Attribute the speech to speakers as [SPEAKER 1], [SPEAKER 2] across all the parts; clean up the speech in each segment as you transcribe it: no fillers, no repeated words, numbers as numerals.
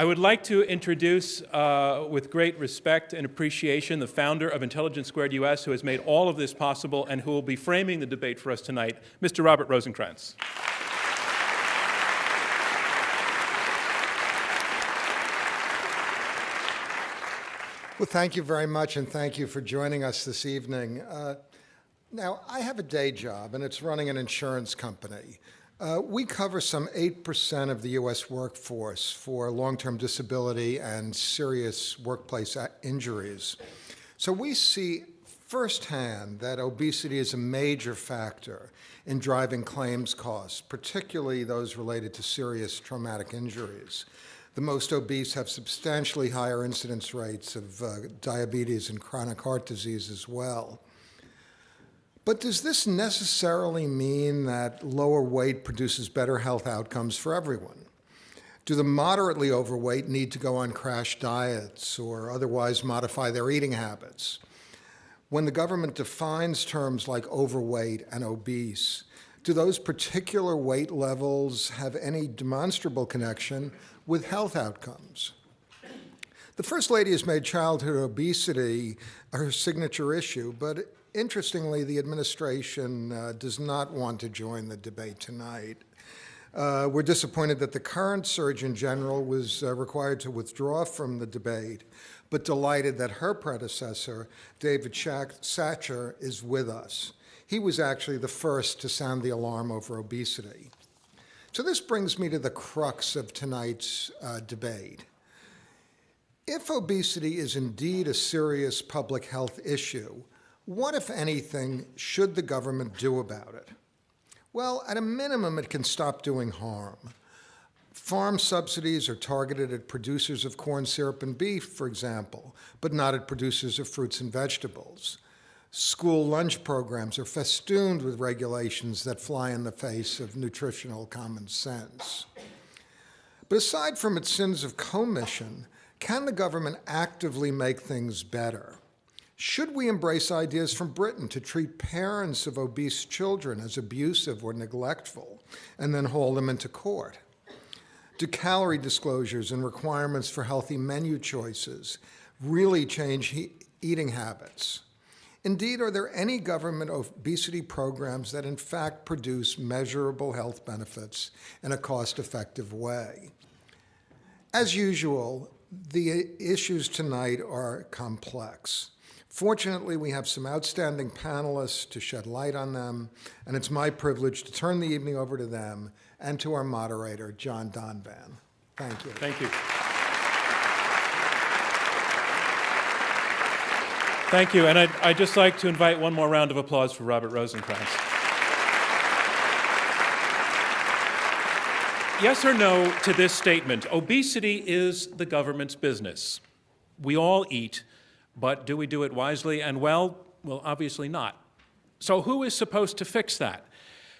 [SPEAKER 1] I would like to introduce, with great respect and appreciation, the founder of Intelligence Squared US, who has made all of this possible and who will be framing the debate for us tonight, Mr. Robert Rosenkranz.
[SPEAKER 2] Well, thank you very much, and thank you for joining us this evening. Now, I have a day job, and it's running an insurance company. We cover some 8% of the U.S. workforce for long-term disability and serious workplace injuries. So we see firsthand that obesity is a major factor in driving claims costs, particularly those related to serious traumatic injuries. The most obese have substantially higher incidence rates of diabetes and chronic heart disease as well. But does this necessarily mean that lower weight produces better health outcomes for everyone? Do the moderately overweight need to go on crash diets or otherwise modify their eating habits? When the government defines terms like overweight and obese, do those particular weight levels have any demonstrable connection with health outcomes? The First Lady has made childhood obesity her signature issue, but interestingly, the administration does not want to join the debate tonight. We're disappointed that the current Surgeon General was required to withdraw from the debate, but delighted that her predecessor, David Satcher, is with us. He was actually the first to sound the alarm over obesity. So this brings me to the crux of tonight's debate. If obesity is indeed a serious public health issue, what, if anything, should the government do about it? Well, at a minimum, it can stop doing harm. Farm subsidies are targeted at producers of corn syrup and beef, for example, but not at producers of fruits and vegetables. School lunch programs are festooned with regulations that fly in the face of nutritional common sense. But aside from its sins of commission, can the government actively make things better? Should we embrace ideas from Britain to treat parents of obese children as abusive or neglectful and then haul them into court? Do calorie disclosures and requirements for healthy menu choices really change eating habits? Indeed, are there any government obesity programs that in fact produce measurable health benefits in a cost-effective way? As usual, the issues tonight are complex. Fortunately, we have some outstanding panelists to shed light on them, and it's my privilege to turn the evening over to them and to our moderator, John Donvan. Thank you.
[SPEAKER 1] Thank you. Thank you, and I'd just like to invite one more round of applause for Robert Rosenkranz. Yes or no to this statement? Obesity is the government's business. We all eat, but do we do it wisely and well? Well, obviously not. So who is supposed to fix that?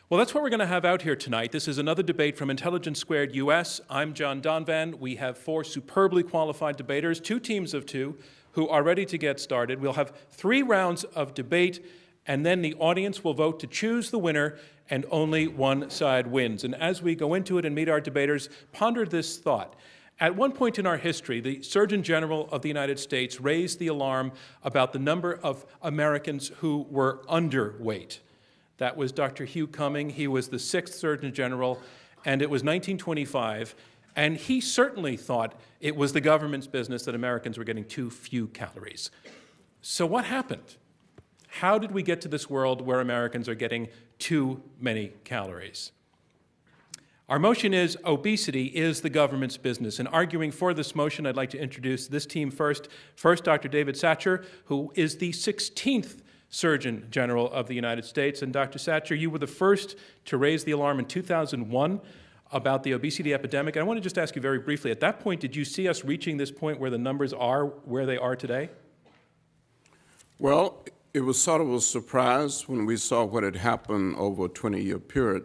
[SPEAKER 1] Well, that's what we're going to have out here tonight. This is another debate from Intelligence Squared US. I'm John Donvan. We have 4 superbly qualified debaters, 2 teams of 2, who are ready to get started. We'll have 3 rounds of debate, and then the audience will vote to choose the winner, and only one side wins. And as we go into it and meet our debaters, ponder this thought. At one point in our history, the Surgeon General of the United States raised the alarm about the number of Americans who were underweight. That was Dr. Hugh Cumming. He was the 6th Surgeon General, and it was 1925. And he certainly thought it was the government's business that Americans were getting too few calories. So what happened? How did we get to this world where Americans are getting too many calories? Our motion is obesity is the government's business. And arguing for this motion, I'd like to introduce this team first. First, Dr. David Satcher, who is the 16th Surgeon General of the United States. And Dr. Satcher, you were the first to raise the alarm in 2001 about the obesity epidemic. And I want to just ask you very briefly, at that point, did you see us reaching this point where the numbers are where they are today?
[SPEAKER 3] Well, it was sort of a surprise when we saw what had happened over a 20-year period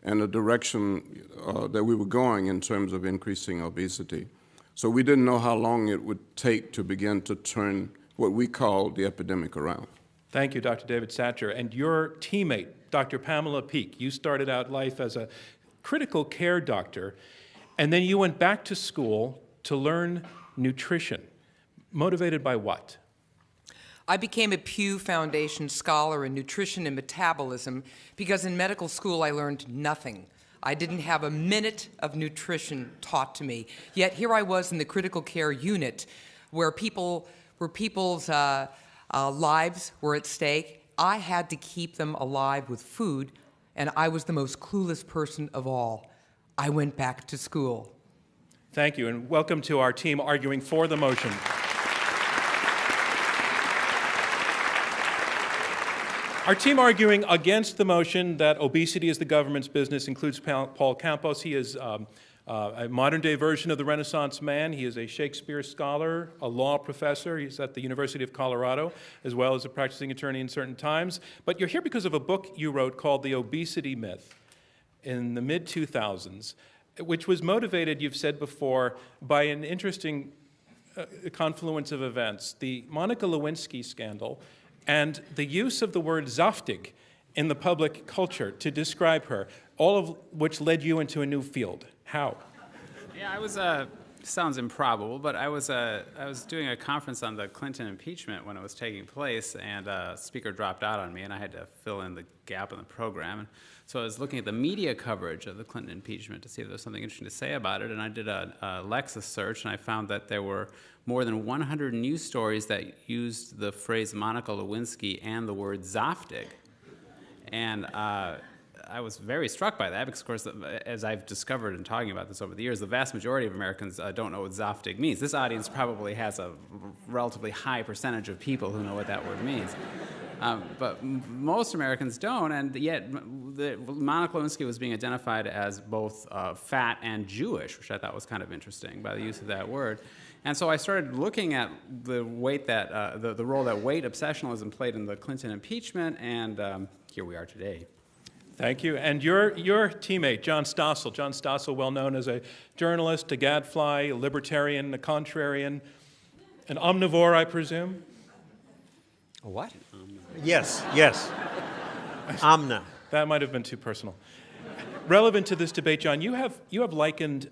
[SPEAKER 3] and the direction that we were going in terms of increasing obesity. So we didn't know how long it would take to begin to turn what we call the epidemic around.
[SPEAKER 1] Thank you, Dr. David Satcher. And your teammate, Dr. Pamela Peeke, you started out life as a critical care doctor, and then you went back to school to learn nutrition. Motivated by what?
[SPEAKER 4] I became a Pew Foundation scholar in nutrition and metabolism because in medical school I learned nothing. I didn't have a minute of nutrition taught to me. Yet here I was in the critical care unit where people's lives were at stake. I had to keep them alive with food, and I was the most clueless person of all. I went back to school.
[SPEAKER 1] Thank you, and welcome to our team arguing for the motion. Our team arguing against the motion that obesity is the government's business includes Paul Campos. He is a modern-day version of the Renaissance man. He is a Shakespeare scholar, a law professor. He's at the University of Colorado, as well as a practicing attorney in certain times. But you're here because of a book you wrote called The Obesity Myth in the mid-2000s, which was motivated, you've said before, by an interesting confluence of events. The Monica Lewinsky scandal, and the use of the word zaftig in the public culture to describe her, all of which led you into a new field. How?
[SPEAKER 5] Yeah, I was, sounds improbable, but I was doing a conference on the Clinton impeachment when it was taking place, and a speaker dropped out on me, and I had to fill in the gap in the program. And so I was looking at the media coverage of the Clinton impeachment to see if there was something interesting to say about it, and I did a Lexis search, and I found that there were more than 100 news stories that used the phrase Monica Lewinsky and the word zaftig. And I was very struck by that because, of course, as I've discovered in talking about this over the years, the vast majority of Americans don't know what zaftig means. This audience probably has a relatively high percentage of people who know what that word means. But most Americans don't, and yet Monica Lewinsky was being identified as both fat and Jewish, which I thought was kind of interesting by the use of that word. And so I started looking at the weight that the role that weight obsessionalism played in the Clinton impeachment, and here we are today.
[SPEAKER 1] Thank you. And your teammate, John Stossel. John Stossel, well known as a journalist, a gadfly, a libertarian, a contrarian, an omnivore, I presume?
[SPEAKER 6] A what? Yes, yes. Omna.
[SPEAKER 1] That might have been too personal. Relevant to this debate, John, you have likened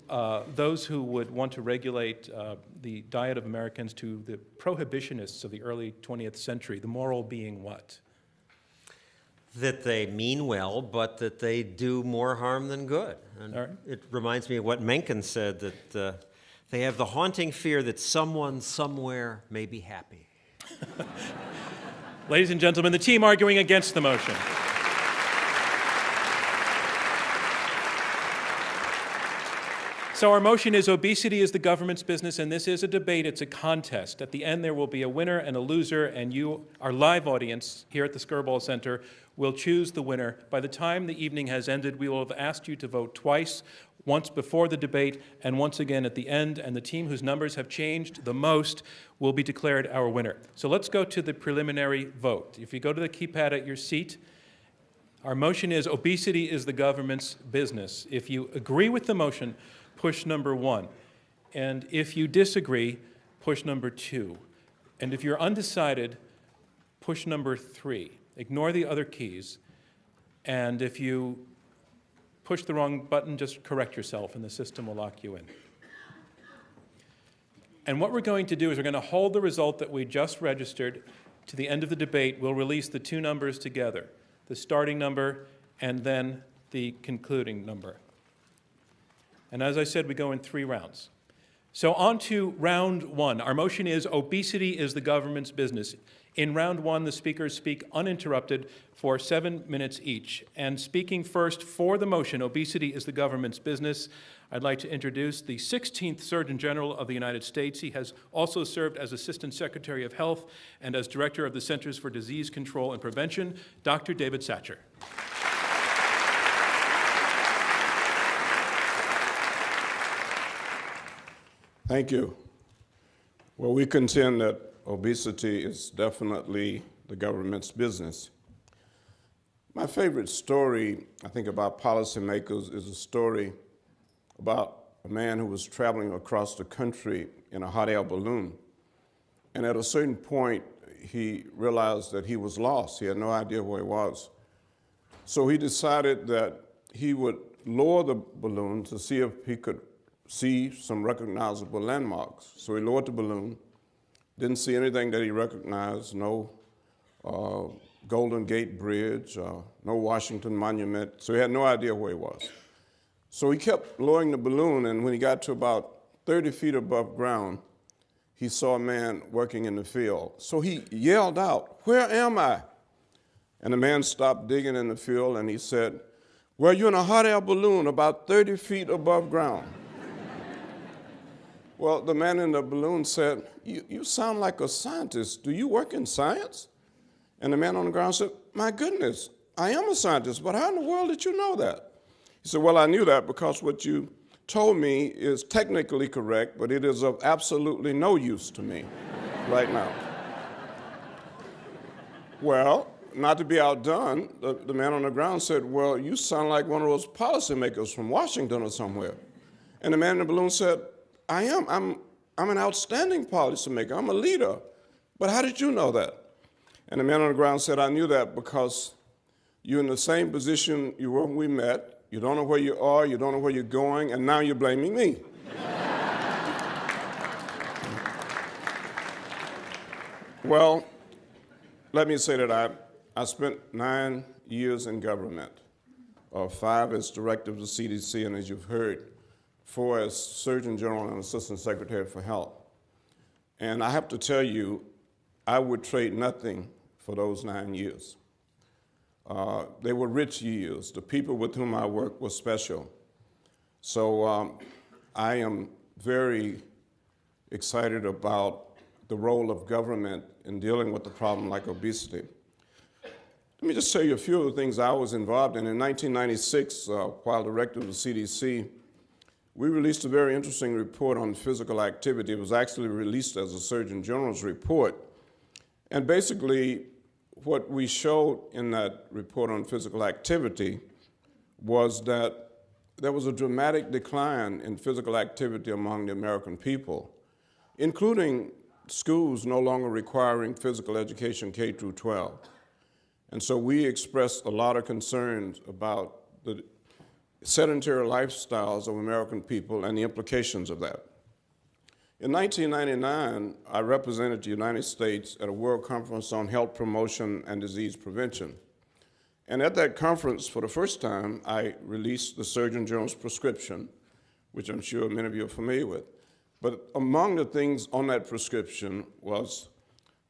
[SPEAKER 1] those who would want to regulate the diet of Americans to the prohibitionists of the early 20th century, the moral being what?
[SPEAKER 6] That they mean well, but that they do more harm than good. And
[SPEAKER 1] right.
[SPEAKER 6] It reminds me of what Mencken said, that they have the haunting fear that someone somewhere may be happy.
[SPEAKER 1] Ladies and gentlemen, the team arguing against the motion. So our motion is obesity is the government's business, and this is a debate. It's a contest. At the end, there will be a winner and a loser, and you, our live audience here at the Skirball Center, will choose the winner. By the time the evening has ended, we will have asked you to vote twice, once before the debate and once again at the end, and the team whose numbers have changed the most will be declared our winner. So let's go to the preliminary vote. If you go to the keypad at your seat, our motion is obesity is the government's business. If you agree with the motion, push number 1. And if you disagree, push number 2. And if you're undecided, push number 3. Ignore the other keys. And if you push the wrong button, just correct yourself and the system will lock you in. And what we're going to do is we're going to hold the result that we just registered to the end of the debate. We'll release the two numbers together, the starting number and then the concluding number. And as I said, we go in 3 rounds. So on to round 1. Our motion is obesity is the government's business. In round 1, the speakers speak uninterrupted for 7 minutes each. And speaking first for the motion, obesity is the government's business, I'd like to introduce the 16th Surgeon General of the United States. He has also served as Assistant Secretary of Health and as Director of the Centers for Disease Control and Prevention, Dr. David Satcher.
[SPEAKER 3] Thank you. Well, we contend that obesity is definitely the government's business. My favorite story, I think, about policymakers is a story about a man who was traveling across the country in a hot air balloon. And at a certain point, he realized that he was lost. He had no idea where he was. So he decided that he would lower the balloon to see if he could see some recognizable landmarks. So he lowered the balloon, didn't see anything that he recognized, no Golden Gate Bridge, no Washington Monument, so he had no idea where he was. So he kept lowering the balloon, and when he got to about 30 feet above ground, he saw a man working in the field. So he yelled out, "Where am I?" And the man stopped digging in the field, and he said, "Well, you're in a hot air balloon about 30 feet above ground." Well, the man in the balloon said, you sound like a scientist. Do you work in science? And the man on the ground said, "My goodness, I am a scientist, but how in the world did you know that?" He said, "Well, I knew that because what you told me is technically correct, but it is of absolutely no use to me right now." Well, not to be outdone, the man on the ground said, "Well, you sound like one of those policymakers from Washington or somewhere." And the man in the balloon said, "I am. I'm an outstanding policymaker. I'm a leader. But how did you know that?" And the man on the ground said, "I knew that because you're in the same position you were when we met. You don't know where you are, you don't know where you're going, and now you're blaming me." Well, let me say that I spent 9 years in government, 5 as director of the CDC, and as you've heard, 4 as Surgeon General and Assistant Secretary for Health. And I have to tell you, I would trade nothing for those 9 years. They were rich years. The people with whom I worked were special. So I am very excited about the role of government in dealing with a problem like obesity. Let me just tell you a few of the things I was involved in. In 1996, while director of the CDC, we released a very interesting report on physical activity. It was actually released as a Surgeon General's report. And basically, what we showed in that report on physical activity was that there was a dramatic decline in physical activity among the American people, including schools no longer requiring physical education K through 12. And so we expressed a lot of concerns about the sedentary lifestyles of American people and the implications of that. In 1999, I represented the United States at a World Conference on Health Promotion and Disease Prevention. And at that conference, for the first time, I released the Surgeon General's prescription, which I'm sure many of you are familiar with. But among the things on that prescription was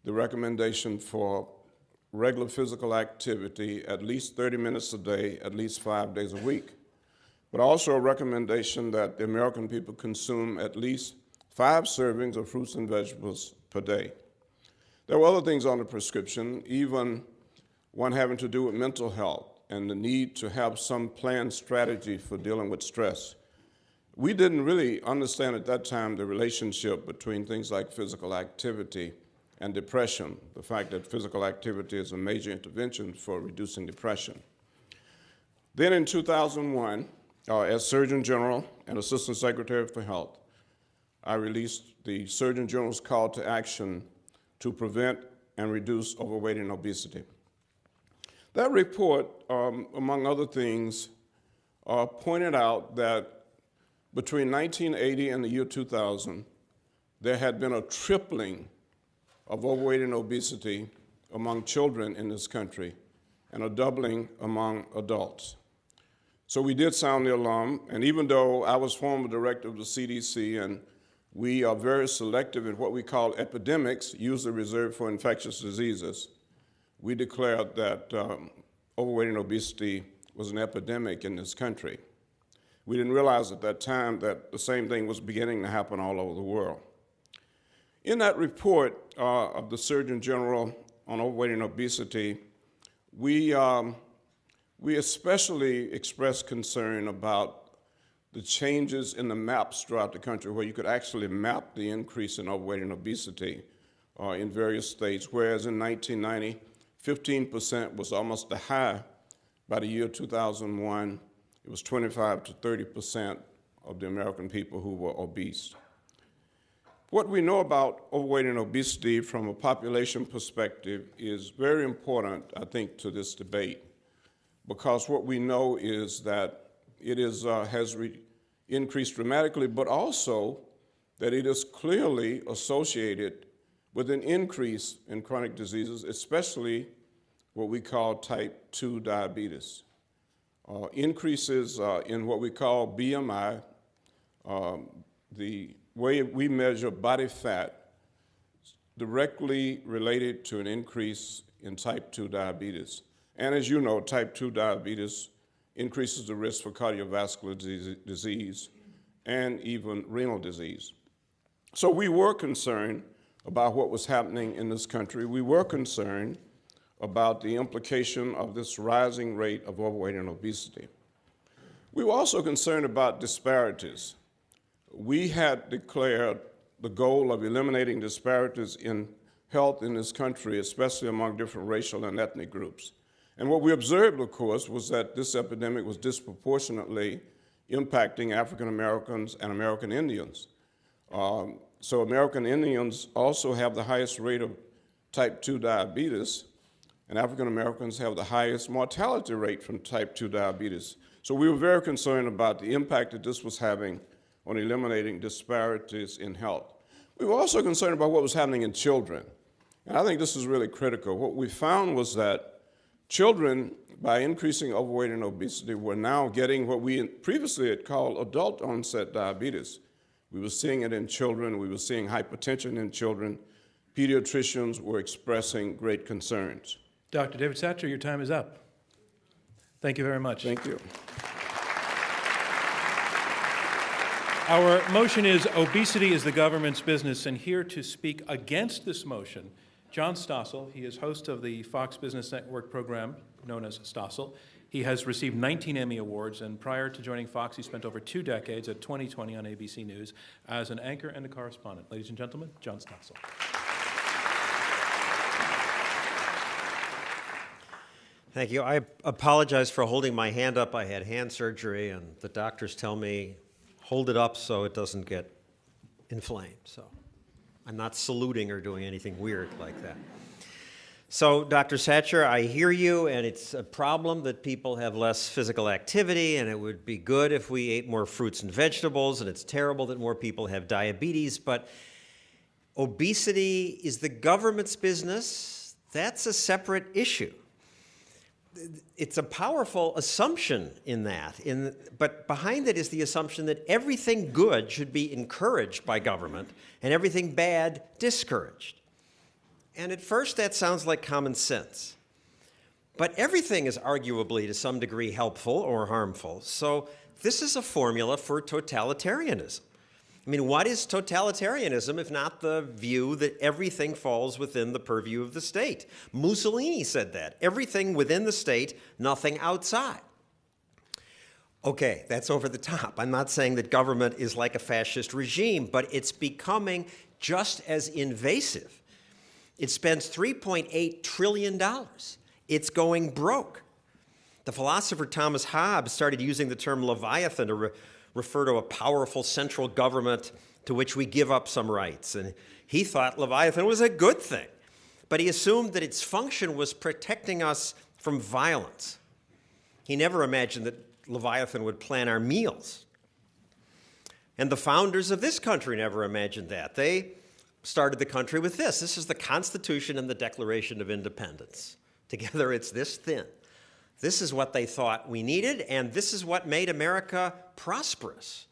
[SPEAKER 3] the recommendation for regular physical activity, at least 30 minutes a day, at least 5 days a week. But also a recommendation that the American people consume at least 5 servings of fruits and vegetables per day. There were other things on the prescription, even one having to do with mental health and the need to have some planned strategy for dealing with stress. We didn't really understand at that time the relationship between things like physical activity and depression, the fact that physical activity is a major intervention for reducing depression. Then in 2001, as Surgeon General and Assistant Secretary for Health, I released the Surgeon General's Call to Action to Prevent and Reduce Overweight and Obesity. That report, among other things, pointed out that between 1980 and the year 2000, there had been a tripling of overweight and obesity among children in this country and a doubling among adults. So we did sound the alarm, and even though I was former director of the CDC and we are very selective in what we call epidemics, usually reserved for infectious diseases, we declared that overweight and obesity was an epidemic in this country. We didn't realize at that time that the same thing was beginning to happen all over the world. In that report of the Surgeon General on overweight and obesity, we especially expressed concern about the changes in the maps throughout the country where you could actually map the increase in overweight and obesity in various states, whereas in 1990, 15% was almost the high. By the year 2001, it was 25 to 30% of the American people who were obese. What we know about overweight and obesity from a population perspective is very important, I think, to this debate, because what we know is that it increased dramatically, but also that it is clearly associated with an increase in chronic diseases, especially what we call type 2 diabetes. Increases in what we call BMI, the way we measure body fat, directly related to an increase in type 2 diabetes. And as you know, type 2 diabetes increases the risk for cardiovascular disease and even renal disease. So we were concerned about what was happening in this country. We were concerned about the implication of this rising rate of overweight and obesity. We were also concerned about disparities. We had declared the goal of eliminating disparities in health in this country, especially among different racial and ethnic groups. And what we observed, of course, was that this epidemic was disproportionately impacting African Americans and American Indians. So American Indians also have the highest rate of type 2 diabetes, and African Americans have the highest mortality rate from type 2 diabetes. So we were very concerned about the impact that this was having on eliminating disparities in health. We were also concerned about what was happening in children. And I think this is really critical. What we found was that children, by increasing overweight and obesity, were now getting what we previously had called adult onset diabetes. We were seeing it in children. We were seeing hypertension in children. Pediatricians were expressing great concerns.
[SPEAKER 1] Dr. David Satcher, your time is up. Thank you very much.
[SPEAKER 3] Thank you.
[SPEAKER 1] Our motion is obesity is the government's business, and here to speak against this motion, John Stossel. He is host of the Fox Business Network program known as Stossel. He has received 19 Emmy Awards, and prior to joining Fox, he spent over 2 decades at 20/20 on ABC News as an anchor and a correspondent. Ladies and gentlemen, John Stossel.
[SPEAKER 6] Thank you. I apologize for holding my hand up. I had hand surgery, and the doctors tell me, hold it up so it doesn't get inflamed. So I'm not saluting or doing anything weird like that. So, Dr. Satcher, I hear you, and it's a problem that people have less physical activity, and it would be good if we ate more fruits and vegetables, and it's terrible that more people have diabetes, but obesity is the government's business. That's a separate issue. It's a powerful assumption in that, but behind it is the assumption that everything good should be encouraged by government and everything bad discouraged. And at first that sounds like common sense. But everything is arguably to some degree helpful or harmful. So this is a formula for totalitarianism. I mean, what is totalitarianism if not the view that everything falls within the purview of the state? Mussolini said that. Everything within the state, nothing outside. Okay, that's over the top. I'm not saying that government is like a fascist regime, but it's becoming just as invasive. It spends $3.8 trillion. It's going broke. The philosopher Thomas Hobbes started using the term Leviathan to refer to a powerful central government to which we give up some rights. And he thought Leviathan was a good thing, but he assumed that its function was protecting us from violence. He never imagined that Leviathan would plan our meals. And the founders of this country never imagined that. They started the country with this. This is the Constitution and the Declaration of Independence. Together it's this thin. This is what they thought we needed, and this is what made America prosperous.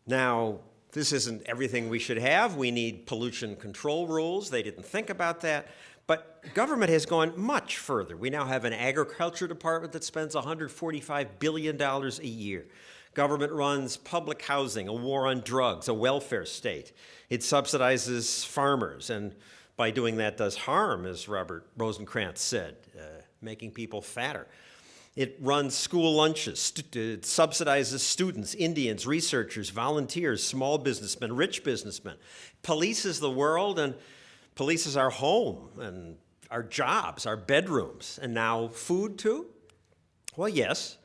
[SPEAKER 6] Now, this isn't everything we should have. We need pollution control rules. They didn't think about that. But government has gone much further. We now have an agriculture department that spends $145 billion a year. Government runs public housing, a war on drugs, a welfare state. It subsidizes farmers, and by doing that does harm, as Robert Rosencrantz said, making people fatter. It runs school lunches. It subsidizes students, Indians, researchers, volunteers, small businessmen, rich businessmen. Polices the world and polices our home and our jobs, our bedrooms, and now food too? Well, yes.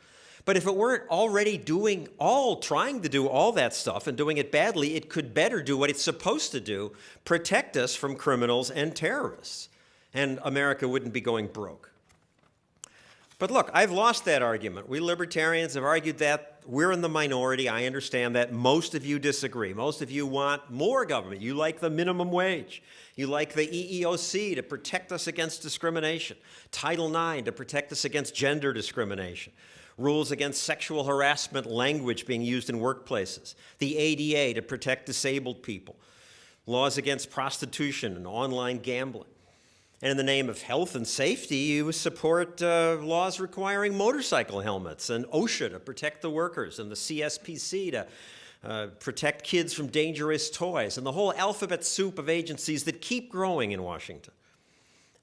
[SPEAKER 6] But if it weren't already trying to do all that stuff and doing it badly, it could better do what it's supposed to do, protect us from criminals and terrorists. And America wouldn't be going broke. But look, I've lost that argument. We libertarians have argued that We're in the minority. I understand that. Most of you disagree. Most of you want more government. You like the minimum wage. You like the EEOC to protect us against discrimination. Title IX to protect us against gender discrimination. Rules against sexual harassment language being used in workplaces. The ADA to protect disabled people. Laws against prostitution and online gambling. And in the name of health and safety, you support laws requiring motorcycle helmets and OSHA to protect the workers and the CSPC to protect kids from dangerous toys and the whole alphabet soup of agencies that keep growing in Washington.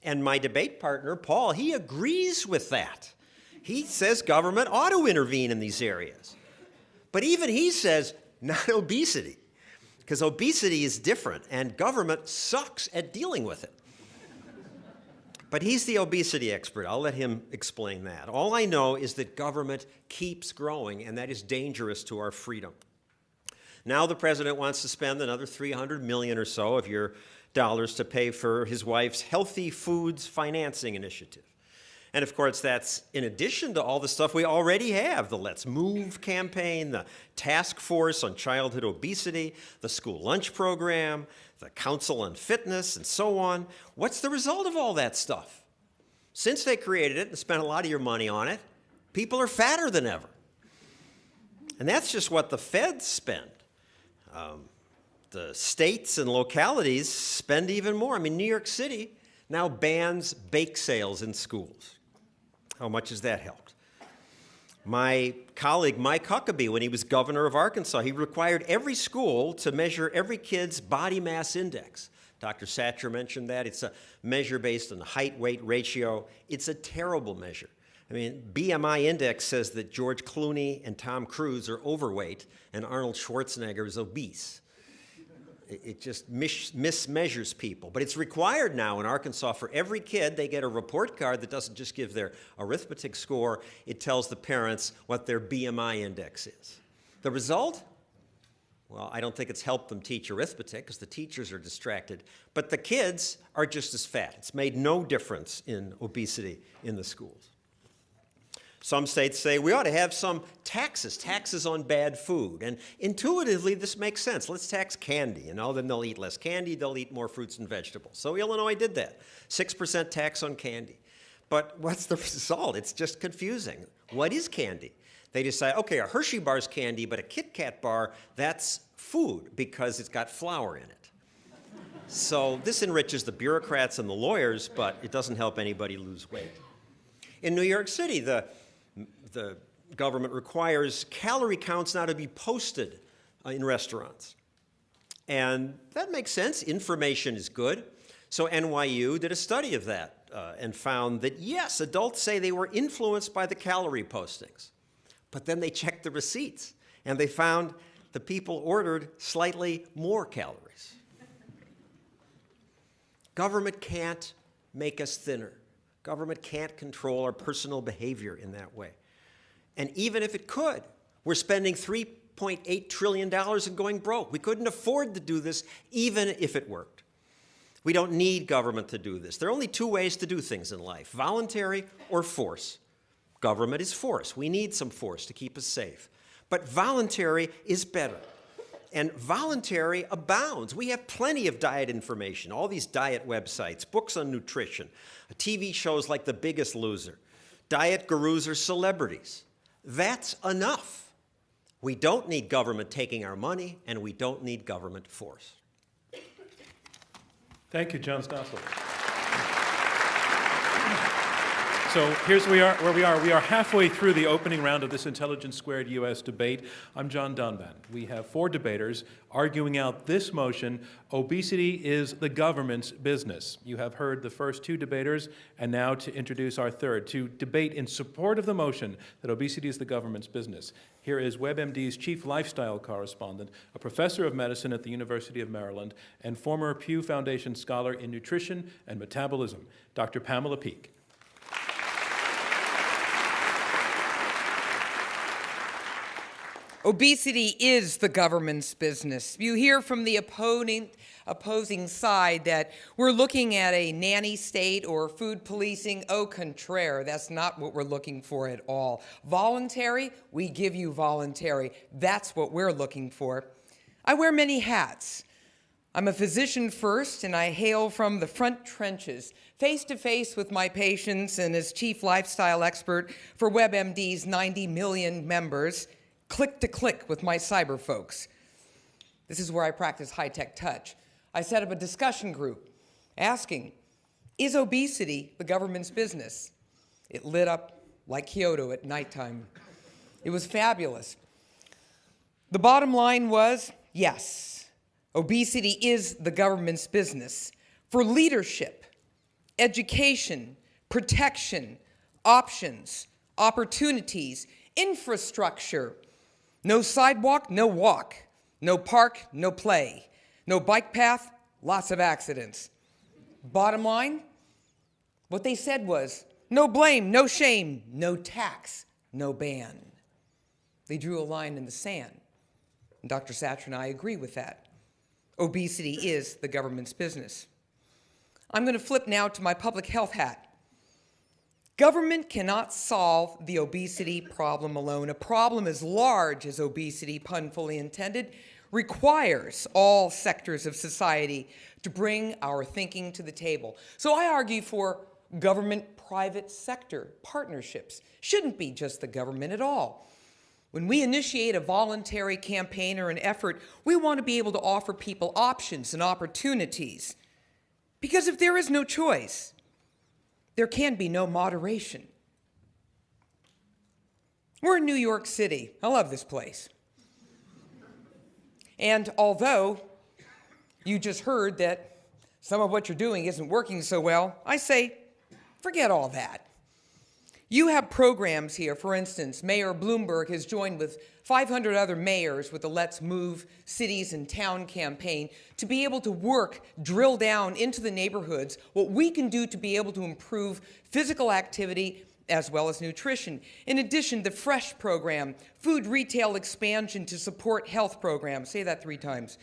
[SPEAKER 6] And my debate partner, Paul, he agrees with that. He says government ought to intervene in these areas. But even he says not obesity, because obesity is different and government sucks at dealing with it. But he's the obesity expert. I'll let him explain that. All I know is that government keeps growing, and that is dangerous to our freedom. Now the president wants to spend another $300 million or so of your dollars to pay for his wife's Healthy Foods Financing Initiative. And of course, that's in addition to all the stuff we already have, the Let's Move campaign, the Task Force on Childhood Obesity, the School Lunch Program, the Council on Fitness, and so on. What's the result of all that stuff? Since they created it and spent a lot of your money on it, people are fatter than ever. And that's just what the feds spend. The states and localities spend even more. I mean, New York City now bans bake sales in schools. How much has that helped? My colleague, Mike Huckabee, when he was governor of Arkansas, he required every school to measure every kid's body mass index. Dr. Satcher mentioned that. It's a measure based on height-weight ratio. It's a terrible measure. I mean, BMI index says that George Clooney and Tom Cruise are overweight and Arnold Schwarzenegger is obese. It just mismeasures people. But it's required now in Arkansas for every kid. They get a report card that doesn't just give their arithmetic score. It tells the parents what their BMI index is. The result? Well, I don't think it's helped them teach arithmetic because the teachers are distracted. But the kids are just as fat. It's made no difference in obesity in the schools. Some states say we ought to have some taxes on bad food. And intuitively, this makes sense. Let's tax candy. Then they'll eat less candy, they'll eat more fruits and vegetables. So Illinois did that, 6% tax on candy. But what's the result? It's just confusing. What is candy? They decide, okay, a Hershey bar's candy, but a Kit Kat bar, that's food because it's got flour in it. So this enriches the bureaucrats and the lawyers, but it doesn't help anybody lose weight. In New York City, the government requires calorie counts now to be posted in restaurants. And that makes sense. Information is good. So NYU did a study of that and found that, yes, adults say they were influenced by the calorie postings. But then they checked the receipts, and they found the people ordered slightly more calories. Government can't make us thinner. Government can't control our personal behavior in that way. And even if it could, we're spending $3.8 trillion and going broke. We couldn't afford to do this even if it worked. We don't need government to do this. There are only two ways to do things in life, voluntary or force. Government is force. We need some force to keep us safe. But voluntary is better. And voluntary abounds. We have plenty of diet information, all these diet websites, books on nutrition, TV shows like The Biggest Loser. Diet gurus are celebrities. That's enough. We don't need government taking our money, and we don't need government force.
[SPEAKER 1] Thank you, John Stossel. So here's where we are. We are halfway through the opening round of this Intelligence Squared U.S. debate. I'm John Donvan. We have four debaters arguing out this motion, obesity is the government's business. You have heard the first two debaters, and now to introduce our third, to debate in support of the motion that obesity is the government's business. Here is WebMD's chief lifestyle correspondent, a professor of medicine at the University of Maryland, and former Pew Foundation scholar in nutrition and metabolism, Dr. Pamela Peeke.
[SPEAKER 4] Obesity is the government's business. You hear from the opposing side that we're looking at a nanny state or food policing. Au contraire, that's not what we're looking for at all. Voluntary, we give you voluntary. That's what we're looking for. I wear many hats. I'm a physician first, and I hail from the front trenches, face to face with my patients, and as chief lifestyle expert for WebMD's 90 million members, click to click with my cyber folks. This is where I practice high-tech touch. I set up a discussion group asking, is obesity the government's business? It lit up like Kyoto at nighttime. It was fabulous. The bottom line was, yes, obesity is the government's business for leadership, education, protection, options, opportunities, infrastructure. No sidewalk, no walk. No park, no play. No bike path, lots of accidents. Bottom line, what they said was, no blame, no shame, no tax, no ban. They drew a line in the sand. And Dr. Satcher and I agree with that. Obesity is the government's business. I'm going to flip now to my public health hat. Government cannot solve the obesity problem alone. A problem as large as obesity, pun fully intended, requires all sectors of society to bring our thinking to the table. So I argue for government-private sector partnerships. Shouldn't be just the government at all. When we initiate a voluntary campaign or an effort, we want to be able to offer people options and opportunities. Because if there is no choice, there can be no moderation. We're in New York City. I love this place. And although you just heard that some of what you're doing isn't working so well, I say, forget all that. You have programs here. For instance, Mayor Bloomberg has joined with 500 other mayors with the Let's Move Cities and Town campaign to be able to work, drill down into the neighborhoods, what we can do to be able to improve physical activity as well as nutrition. In addition, the FRESH program, food retail expansion to support health programs, say that 3 times.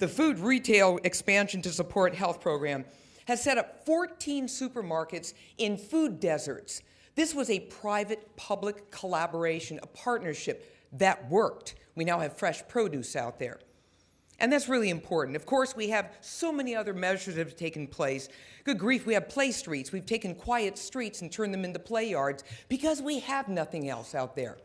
[SPEAKER 4] The food retail expansion to support health program has set up 14 supermarkets in food deserts. This was a private-public collaboration, a partnership that worked. We now have fresh produce out there. And that's really important. Of course, we have so many other measures that have taken place. Good grief, we have play streets. We've taken quiet streets and turned them into play yards because we have nothing else out there.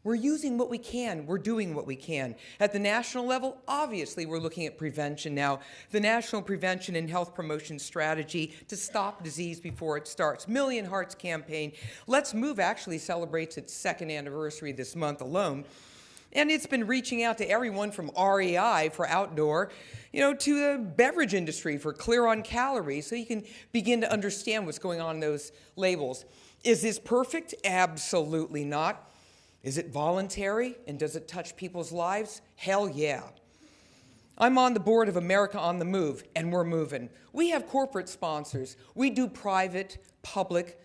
[SPEAKER 4] We're using what we can. We're doing what we can. At the national level, obviously, we're looking at prevention now. The National Prevention and Health Promotion Strategy to stop disease before it starts. Million Hearts campaign. Let's Move actually celebrates its 2nd anniversary this month alone. And it's been reaching out to everyone from REI for outdoor, to the beverage industry for clear on calories, so you can begin to understand what's going on in those labels. Is this perfect? Absolutely not. Is it voluntary, and does it touch people's lives? Hell yeah. I'm on the board of America on the Move, and we're moving. We have corporate sponsors. We do private, public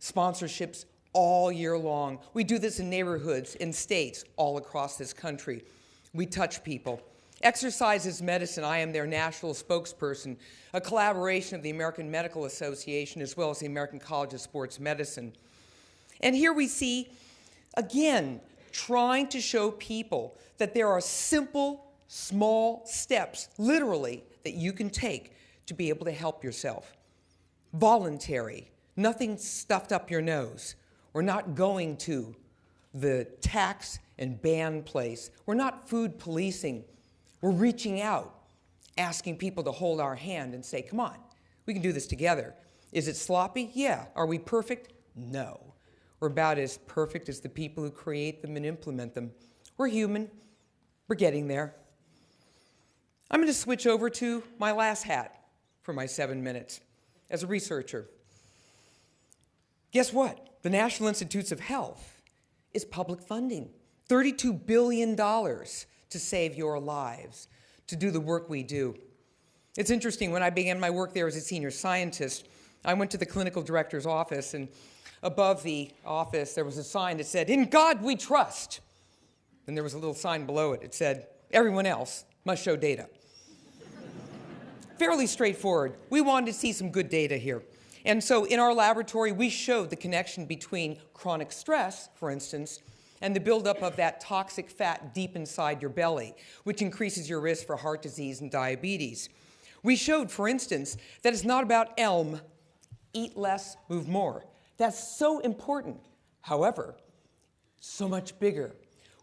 [SPEAKER 4] sponsorships all year long. We do this in neighborhoods, in states, all across this country. We touch people. Exercise is medicine. I am their national spokesperson, a collaboration of the American Medical Association as well as the American College of Sports Medicine. And here we see, again, trying to show people that there are simple, small steps, literally, that you can take to be able to help yourself. Voluntary, nothing stuffed up your nose. We're not going to the tax and ban place. We're not food policing. We're reaching out, asking people to hold our hand and say, come on, we can do this together. Is it sloppy? Yeah. Are we perfect? No. We're about as perfect as the people who create them and implement them. We're human. We're getting there. I'm going to switch over to my last hat for my 7 minutes as a researcher. Guess what? The National Institutes of Health is public funding. $32 billion to save your lives, to do the work we do. It's interesting, when I began my work there as a senior scientist, I went to the clinical director's office, and above the office there was a sign that said, "In God we trust." and there was a little sign below it. It said, everyone else must show data. Fairly straightforward. We wanted to see some good data here. And so in our laboratory, we showed the connection between chronic stress, for instance, and the buildup of that toxic fat deep inside your belly, which increases your risk for heart disease and diabetes. We showed, for instance, that it's not about ELM, eat less, move more. That's so important. However, so much bigger.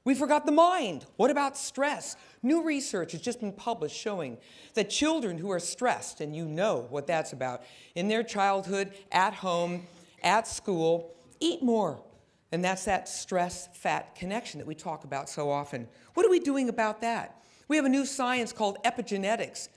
[SPEAKER 4] We forgot the mind. What about stress? New research has just been published showing that children who are stressed, and you know what that's about, in their childhood, at home, at school, eat more. And that's that stress-fat connection that we talk about so often. What are we doing about that? We have a new science called epigenetics.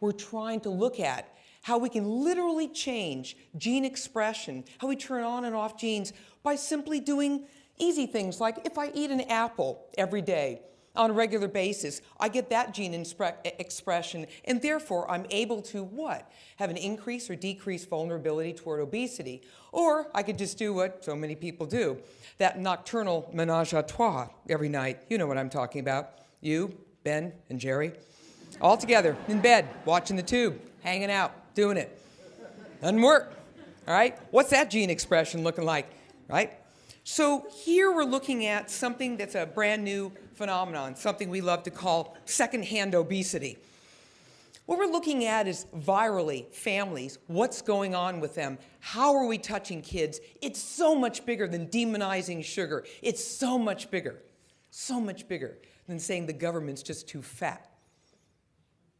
[SPEAKER 4] We're trying to look at how we can literally change gene expression, how we turn on and off genes by simply doing easy things like if I eat an apple every day on a regular basis, I get that gene expression, and therefore I'm able to what? Have an increase or decrease vulnerability toward obesity. Or I could just do what so many people do, that nocturnal menage a trois every night. You know what I'm talking about. You, Ben, and Jerry, all together in bed, watching the tube, hanging out, doing it. Doesn't work, all right? What's that gene expression looking like, right? So here we're looking at something that's a brand new phenomenon, something we love to call secondhand obesity. What we're looking at is virally, families, what's going on with them, how are we touching kids? It's so much bigger than demonizing sugar. It's so much bigger than saying the government's just too fat.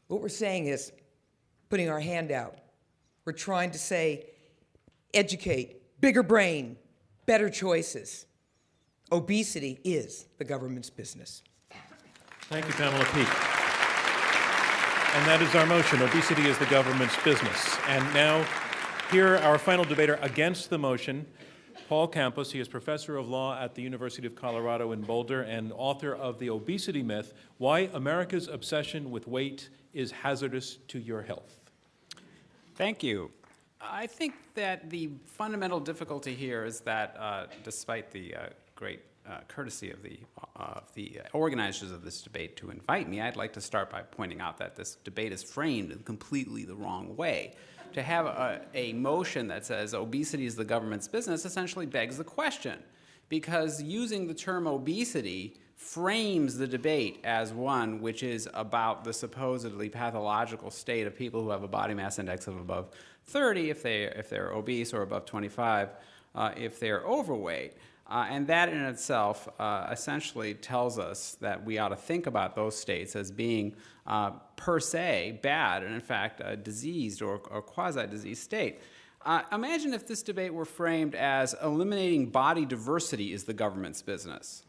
[SPEAKER 4] What we're saying is putting our hand out. We're trying to say, educate, bigger brain, better choices. Obesity is the government's business.
[SPEAKER 1] Thank you, Pamela Peeke. And that is our motion, obesity is the government's business. And now, here, our final debater against the motion, Paul Campos. He is professor of law at the University of Colorado in Boulder and author of The Obesity Myth, Why America's Obsession with Weight is Hazardous to Your Health.
[SPEAKER 5] Thank you. I think that the fundamental difficulty here is that despite the great courtesy of the organizers of this debate to invite me, I'd like to start by pointing out that this debate is framed in completely the wrong way. To have a motion that says obesity is the government's business essentially begs the question, because using the term obesity frames the debate as one which is about the supposedly pathological state of people who have a body mass index of above 30 if they're obese, or above 25 if they're overweight. And that in itself essentially tells us that we ought to think about those states as being per se bad, and in fact a diseased or quasi-diseased state. Imagine if this debate were framed as eliminating body diversity is the government's business.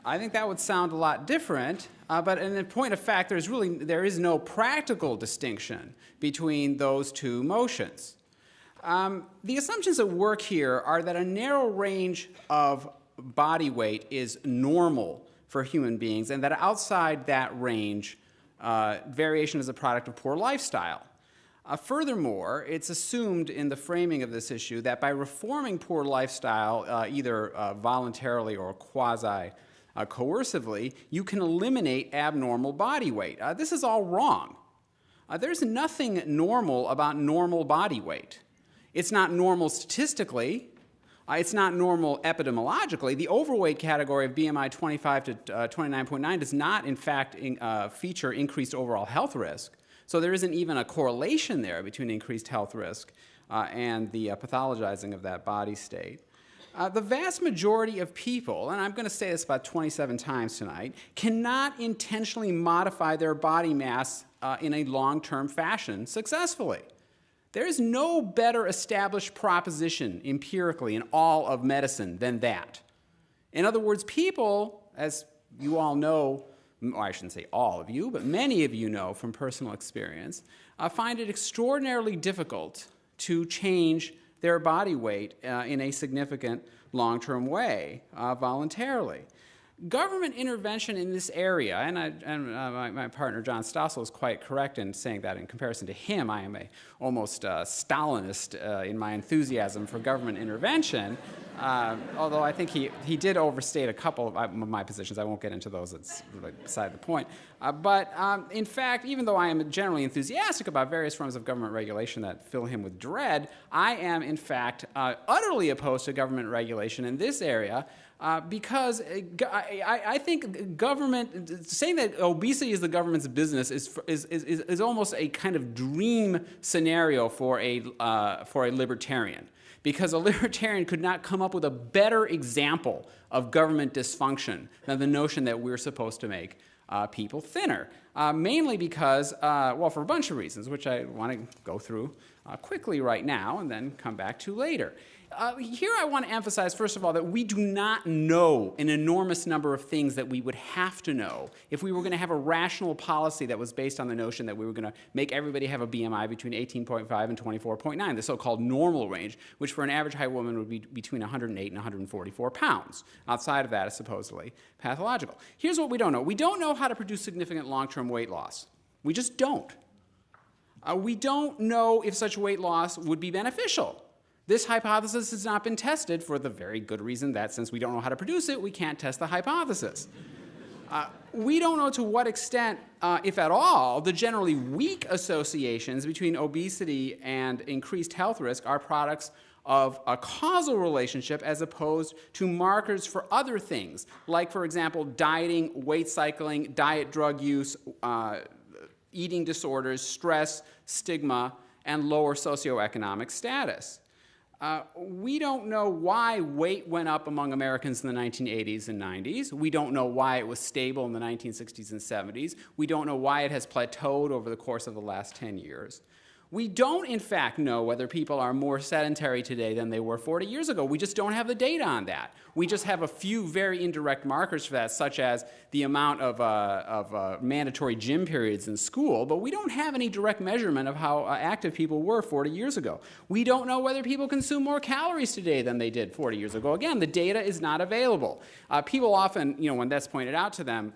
[SPEAKER 5] I think that would sound a lot different, but in point of fact, there is no practical distinction between those two motions. The assumptions at work here are that a narrow range of body weight is normal for human beings, and that outside that range, variation is a product of poor lifestyle. Furthermore, it's assumed in the framing of this issue that by reforming poor lifestyle, either voluntarily or quasi-coercively, you can eliminate abnormal body weight. This is all wrong. There's nothing normal about normal body weight. It's not normal statistically. It's not normal epidemiologically. The overweight category of BMI 25 to 29.9 does not, in fact, feature increased overall health risk. So there isn't even a correlation there between increased health risk and the pathologizing of that body state. The vast majority of people, and I'm going to say this about 27 times tonight, cannot intentionally modify their body mass in a long-term fashion successfully. There is no better established proposition empirically in all of medicine than that. In other words, people, as you all know, or I shouldn't say all of you, but many of you know from personal experience, find it extraordinarily difficult to change their body weight in a significant long-term way voluntarily. Government intervention in this area, and my partner John Stossel is quite correct in saying that in comparison to him, I am almost Stalinist in my enthusiasm for government intervention, although I think he did overstate a couple of my positions. I won't get into those, it's really beside the point. But in fact, even though I am generally enthusiastic about various forms of government regulation that fill him with dread, I am in fact utterly opposed to government regulation in this area, because I think government, saying that obesity is the government's business is almost a kind of dream scenario for a libertarian. Because a libertarian could not come up with a better example of government dysfunction than the notion that we're supposed to make people thinner. Mainly because, well, for a bunch of reasons, which I want to go through quickly right now and then come back to later. Here I want to emphasize, first of all, that we do not know an enormous number of things that we would have to know if we were going to have a rational policy that was based on the notion that we were going to make everybody have a BMI between 18.5 and 24.9, the so-called normal range, which for an average height woman would be between 108 and 144 pounds. Outside of that is supposedly pathological. Here's what we don't know. We don't know how to produce significant long-term weight loss. We just don't. We don't know if such weight loss would be beneficial. This hypothesis has not been tested for the very good reason that since we don't know how to produce it, we can't test the hypothesis. We don't know to what extent, if at all, the generally weak associations between obesity and increased health risk are products of a causal relationship as opposed to markers for other things, like, for example, dieting, weight cycling, diet drug use, eating disorders, stress, stigma, and lower socioeconomic status. We don't know why weight went up among Americans in the 1980s and 90s. We don't know why it was stable in the 1960s and 70s. We don't know why it has plateaued over the course of the last 10 years. We don't, in fact, know whether people are more sedentary today than they were 40 years ago. We just don't have the data on that. We just have a few very indirect markers for that, such as the amount of mandatory gym periods in school, but we don't have any direct measurement of how active people were 40 years ago. We don't know whether people consume more calories today than they did 40 years ago. Again, the data is not available. People often, when that's pointed out to them,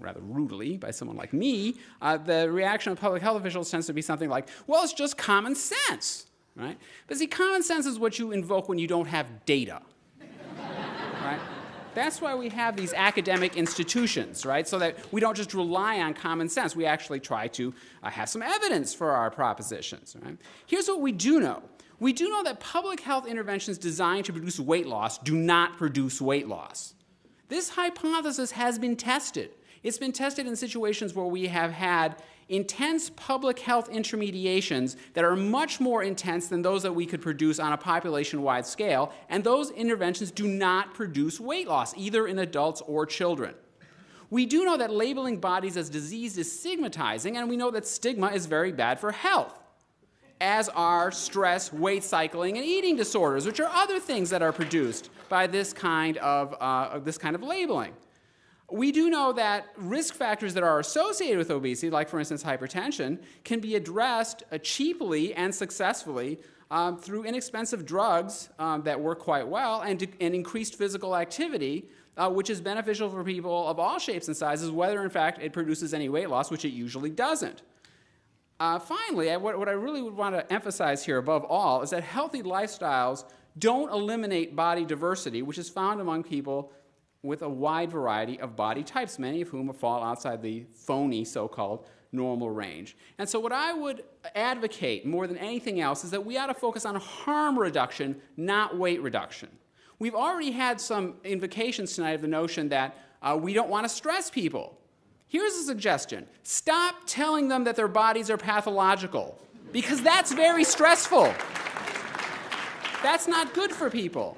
[SPEAKER 5] rather rudely by someone like me, the reaction of public health officials tends to be something like, well, it's just common sense, right? But see, common sense is what you invoke when you don't have data, right? That's why we have these academic institutions, right? So that we don't just rely on common sense. We actually try to have some evidence for our propositions, right? Here's what we do know. We do know that public health interventions designed to produce weight loss do not produce weight loss. This hypothesis has been tested. It's been tested in situations where we have had intense public health intermediations that are much more intense than those that we could produce on a population-wide scale, and those interventions do not produce weight loss, either in adults or children. We do know that labeling bodies as diseased is stigmatizing, and we know that stigma is very bad for health, as are stress, weight cycling, and eating disorders, which are other things that are produced by this kind of labeling. We do know that risk factors that are associated with obesity, like for instance hypertension, can be addressed cheaply and successfully through inexpensive drugs that work quite well and increased physical activity, which is beneficial for people of all shapes and sizes, whether in fact it produces any weight loss, which it usually doesn't. Finally, what I really would want to emphasize here above all is that healthy lifestyles don't eliminate body diversity, which is found among people with a wide variety of body types, many of whom fall outside the phony so-called normal range. And so what I would advocate more than anything else is that we ought to focus on harm reduction, not weight reduction. We've already had some invocations tonight of the notion that we don't want to stress people. Here's a suggestion. Stop telling them that their bodies are pathological, because that's very stressful. That's not good for people.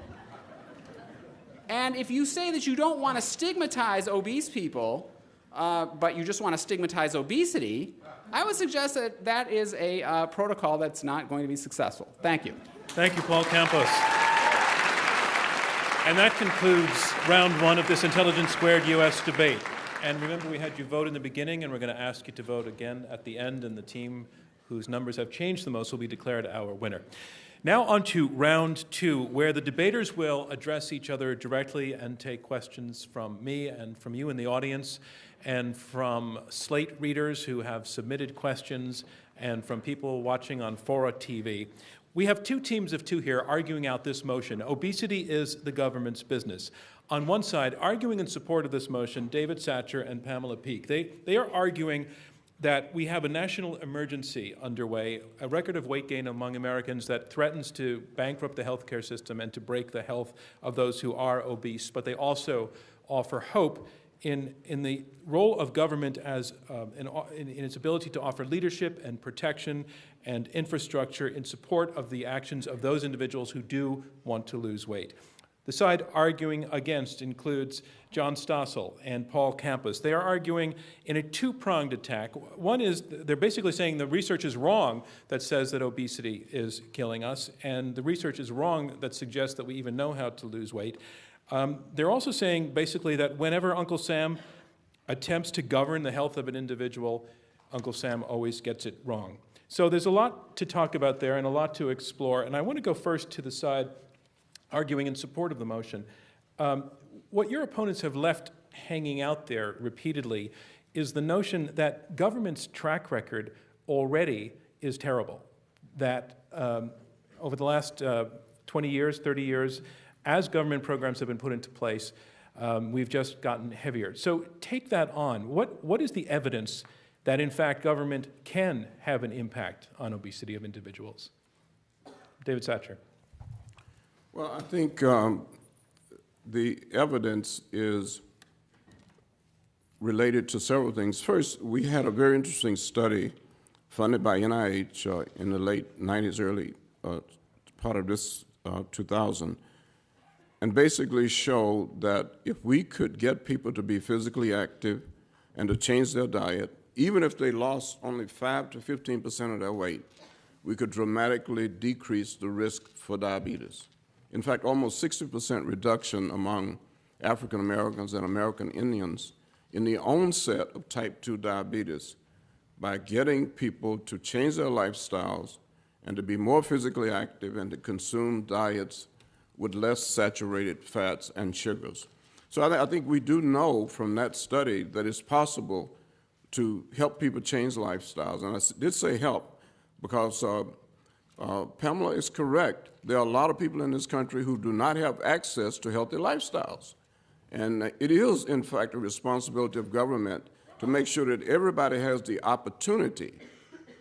[SPEAKER 5] And if you say that you don't want to stigmatize obese people, but you just want to stigmatize obesity, I would suggest that that is a protocol that's not going to be successful. Thank you.
[SPEAKER 1] Thank you, Paul Campos. And that concludes round one of this Intelligence Squared U.S. debate. And remember, we had you vote in the beginning, and we're going to ask you to vote again at the end, and the team whose numbers have changed the most will be declared our winner. Now on to round two, where the debaters will address each other directly and take questions from me and from you in the audience, and from Slate readers who have submitted questions, and from people watching on Fora TV. We have two teams of two here arguing out this motion. Obesity is the government's business. On one side, arguing in support of this motion, David Satcher and Pamela Peeke. They are arguing that we have a national emergency underway, a record of weight gain among Americans that threatens to bankrupt the healthcare system and to break the health of those who are obese. But they also offer hope in the role of government as in its ability to offer leadership and protection and infrastructure in support of the actions of those individuals who do want to lose weight. The side arguing against includes John Stossel and Paul Campos. They are arguing in a two-pronged attack. One is they're basically saying the research is wrong that says that obesity is killing us, and the research is wrong that suggests that we even know how to lose weight. They're also saying basically that whenever Uncle Sam attempts to govern the health of an individual, Uncle Sam always gets it wrong. So there's a lot to talk about there and a lot to explore, and I want to go first to the side arguing in support of the motion. What your opponents have left hanging out there repeatedly is the notion that government's track record already is terrible, that over the last 20 years, 30 years, as government programs have been put into place, we've just gotten heavier. So take that on. What is the evidence that, in fact, government can have an impact on obesity of individuals? David Satcher.
[SPEAKER 3] Well, I think the evidence is related to several things. First, we had a very interesting study funded by NIH in the late 90s, early part of this 2000, and basically showed that if we could get people to be physically active and to change their diet, even if they lost only 5 to 15% of their weight, we could dramatically decrease the risk for diabetes. In fact, almost 60% reduction among African Americans and American Indians in the onset of type 2 diabetes by getting people to change their lifestyles and to be more physically active and to consume diets with less saturated fats and sugars. So I think we do know from that study that it's possible to help people change lifestyles. And I did say help because Pamela is correct. There are a lot of people in this country who do not have access to healthy lifestyles. And it is, in fact, a responsibility of government to make sure that everybody has the opportunity,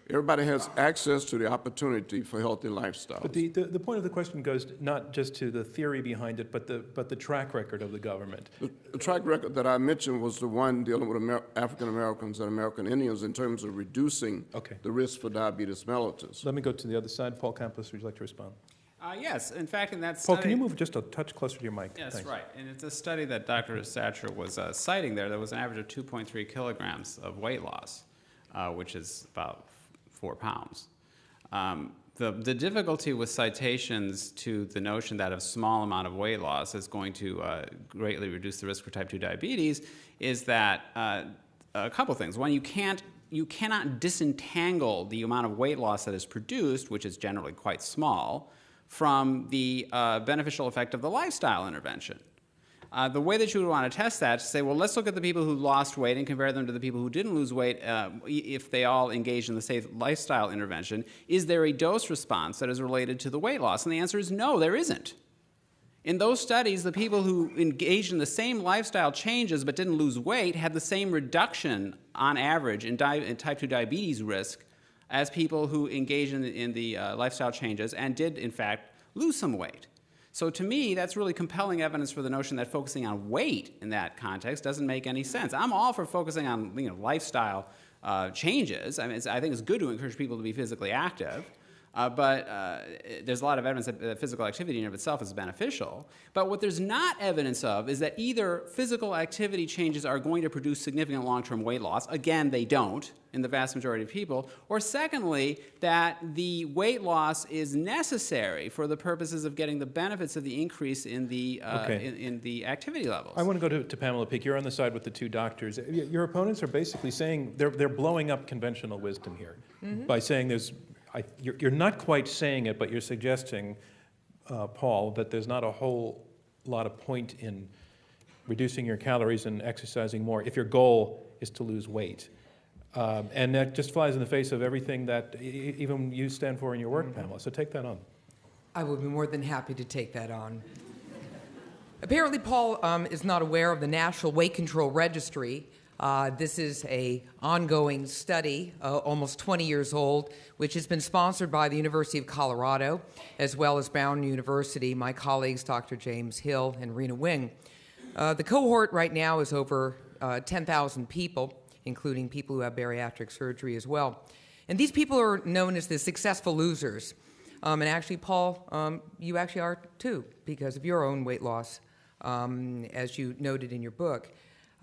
[SPEAKER 3] everybody has access to the opportunity for healthy lifestyles.
[SPEAKER 1] But the point of the question goes not just to the theory behind it, but the track record of the government.
[SPEAKER 3] The track record that I mentioned was the one dealing with African Americans and American Indians in terms of reducing the risk for diabetes mellitus.
[SPEAKER 1] Let me go to the other side. Paul Campos, would you like to respond?
[SPEAKER 5] Yes, in fact, in that study...
[SPEAKER 1] Paul, can you move just a touch closer to your mic?
[SPEAKER 5] Yes,
[SPEAKER 1] Thanks.
[SPEAKER 5] right. And it's a study that Dr. Satcher was citing there was an average of 2.3 kilograms of weight loss, which is about 4 pounds. The difficulty with citations to the notion that a small amount of weight loss is going to greatly reduce the risk for type 2 diabetes is that a couple things. One, you cannot disentangle the amount of weight loss that is produced, which is generally quite small, from the beneficial effect of the lifestyle intervention. The way that you would want to test that is to say, well, let's look at the people who lost weight and compare them to the people who didn't lose weight if they all engaged in the same lifestyle intervention. Is there a dose response that is related to the weight loss? And the answer is no, there isn't. In those studies, the people who engaged in the same lifestyle changes but didn't lose weight had the same reduction on average in type 2 diabetes risk as people who engaged in the lifestyle changes and did, in fact, lose some weight. So to me, that's really compelling evidence for the notion that focusing on weight in that context doesn't make any sense. I'm all for focusing on lifestyle changes. I mean, I think it's good to encourage people to be physically active. But there's a lot of evidence that physical activity in and of itself is beneficial. But what there's not evidence of is that either physical activity changes are going to produce significant long-term weight loss. Again, they don't in the vast majority of people. Or secondly, that the weight loss is necessary for the purposes of getting the benefits of the increase in the, in the activity levels.
[SPEAKER 1] I want to go to Pamela Peeke. You're on the side with the two doctors. Your opponents are basically saying they're blowing up conventional wisdom here by saying there's you're not quite saying it, but you're suggesting, Paul, that there's not a whole lot of point in reducing your calories and exercising more if your goal is to lose weight. And that just flies in the face of everything that even you stand for in your work, Pamela. So take that on.
[SPEAKER 4] I would be more than happy to take that on. Apparently, Paul is not aware of the National Weight Control Registry. This is an ongoing study, almost 20 years old, which has been sponsored by the University of Colorado, as well as Brown University, my colleagues, Dr. James Hill and Rena Wing. The cohort right now is over 10,000 people, including people who have bariatric surgery as well. And these people are known as the successful losers. And actually, Paul, you actually are too, because of your own weight loss, as you noted in your book.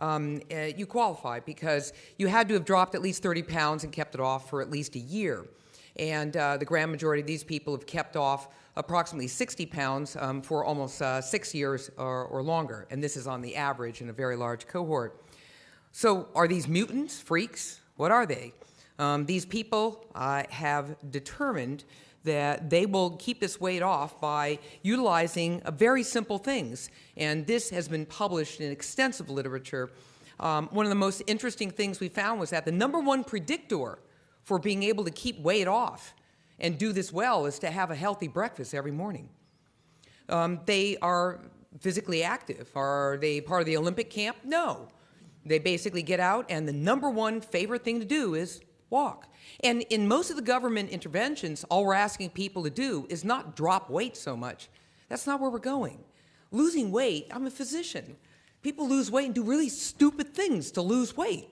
[SPEAKER 4] You qualify because you had to have dropped at least 30 pounds and kept it off for at least a year. And the grand majority of these people have kept off approximately 60 pounds for almost 6 years or longer. And this is on the average in a very large cohort. So are these mutants, freaks? What are they? These people have determined that they will keep this weight off by utilizing very simple things. And this has been published in extensive literature. One of the most interesting things we found was that the #1 predictor for being able to keep weight off and do this well is to have a healthy breakfast every morning. They are physically active. Are they part of the Olympic camp? No. They basically get out, and the #1 favorite thing to do is walk. And in most of the government interventions, all we're asking people to do is not drop weight so much. That's not where we're going. Losing weight, I'm a physician. People lose weight and do really stupid things to lose weight.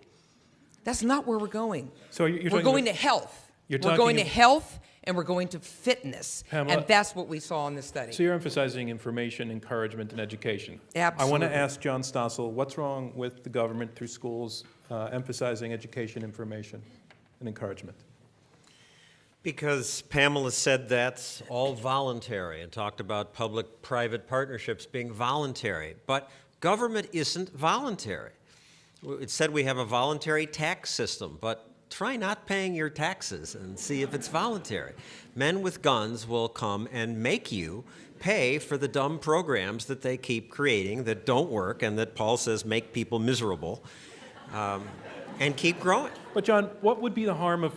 [SPEAKER 4] That's not where we're going.
[SPEAKER 1] So you're
[SPEAKER 4] we're going to health. We're going to health, and we're going to fitness.
[SPEAKER 1] Pamela,
[SPEAKER 4] and that's what we saw in this study.
[SPEAKER 1] So you're emphasizing information, encouragement, and education.
[SPEAKER 4] Absolutely.
[SPEAKER 1] I want to ask John Stossel, what's wrong with the government through schools emphasizing education, information, and encouragement?
[SPEAKER 6] Because Pamela said that's all voluntary and talked about public-private partnerships being voluntary. But government isn't voluntary. It said we have a voluntary tax system, but try not paying your taxes and see if it's voluntary. Men with guns will come and make you pay for the dumb programs that they keep creating that don't work and that Paul says make people miserable, and keep growing.
[SPEAKER 1] But John, what would be the harm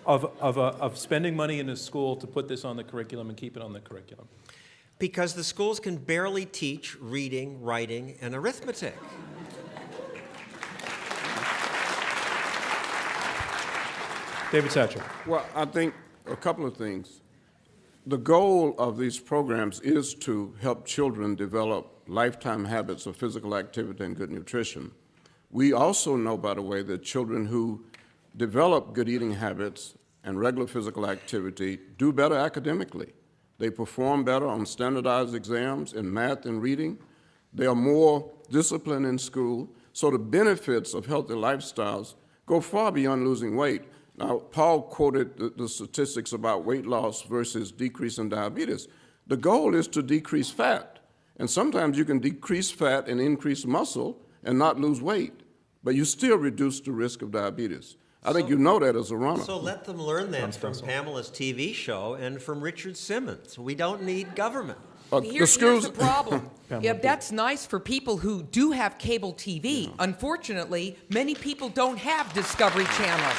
[SPEAKER 1] of spending money in a school to put this on the curriculum and keep it on the curriculum?
[SPEAKER 6] Because the schools can barely teach reading, writing, and arithmetic.
[SPEAKER 1] David Satcher.
[SPEAKER 3] Well, I think a couple of things. The goal of these programs is to help children develop lifetime habits of physical activity and good nutrition. We also know, by the way, that children who develop good eating habits and regular physical activity do better academically. They perform better on standardized exams in math and reading. They are more disciplined in school. So the benefits of healthy lifestyles go far beyond losing weight. Now, Paul quoted the statistics about weight loss versus decrease in diabetes. The goal is to decrease fat. And sometimes you can decrease fat and increase muscle and not lose weight, but you still reduce the risk of diabetes. I think you know that as a runner.
[SPEAKER 6] So let them learn that from Pamela's TV show and from Richard Simmons. We don't need government.
[SPEAKER 4] Here's the problem. Yeah, that's nice for people who do have cable TV. Yeah. Unfortunately, many people don't have Discovery Channel.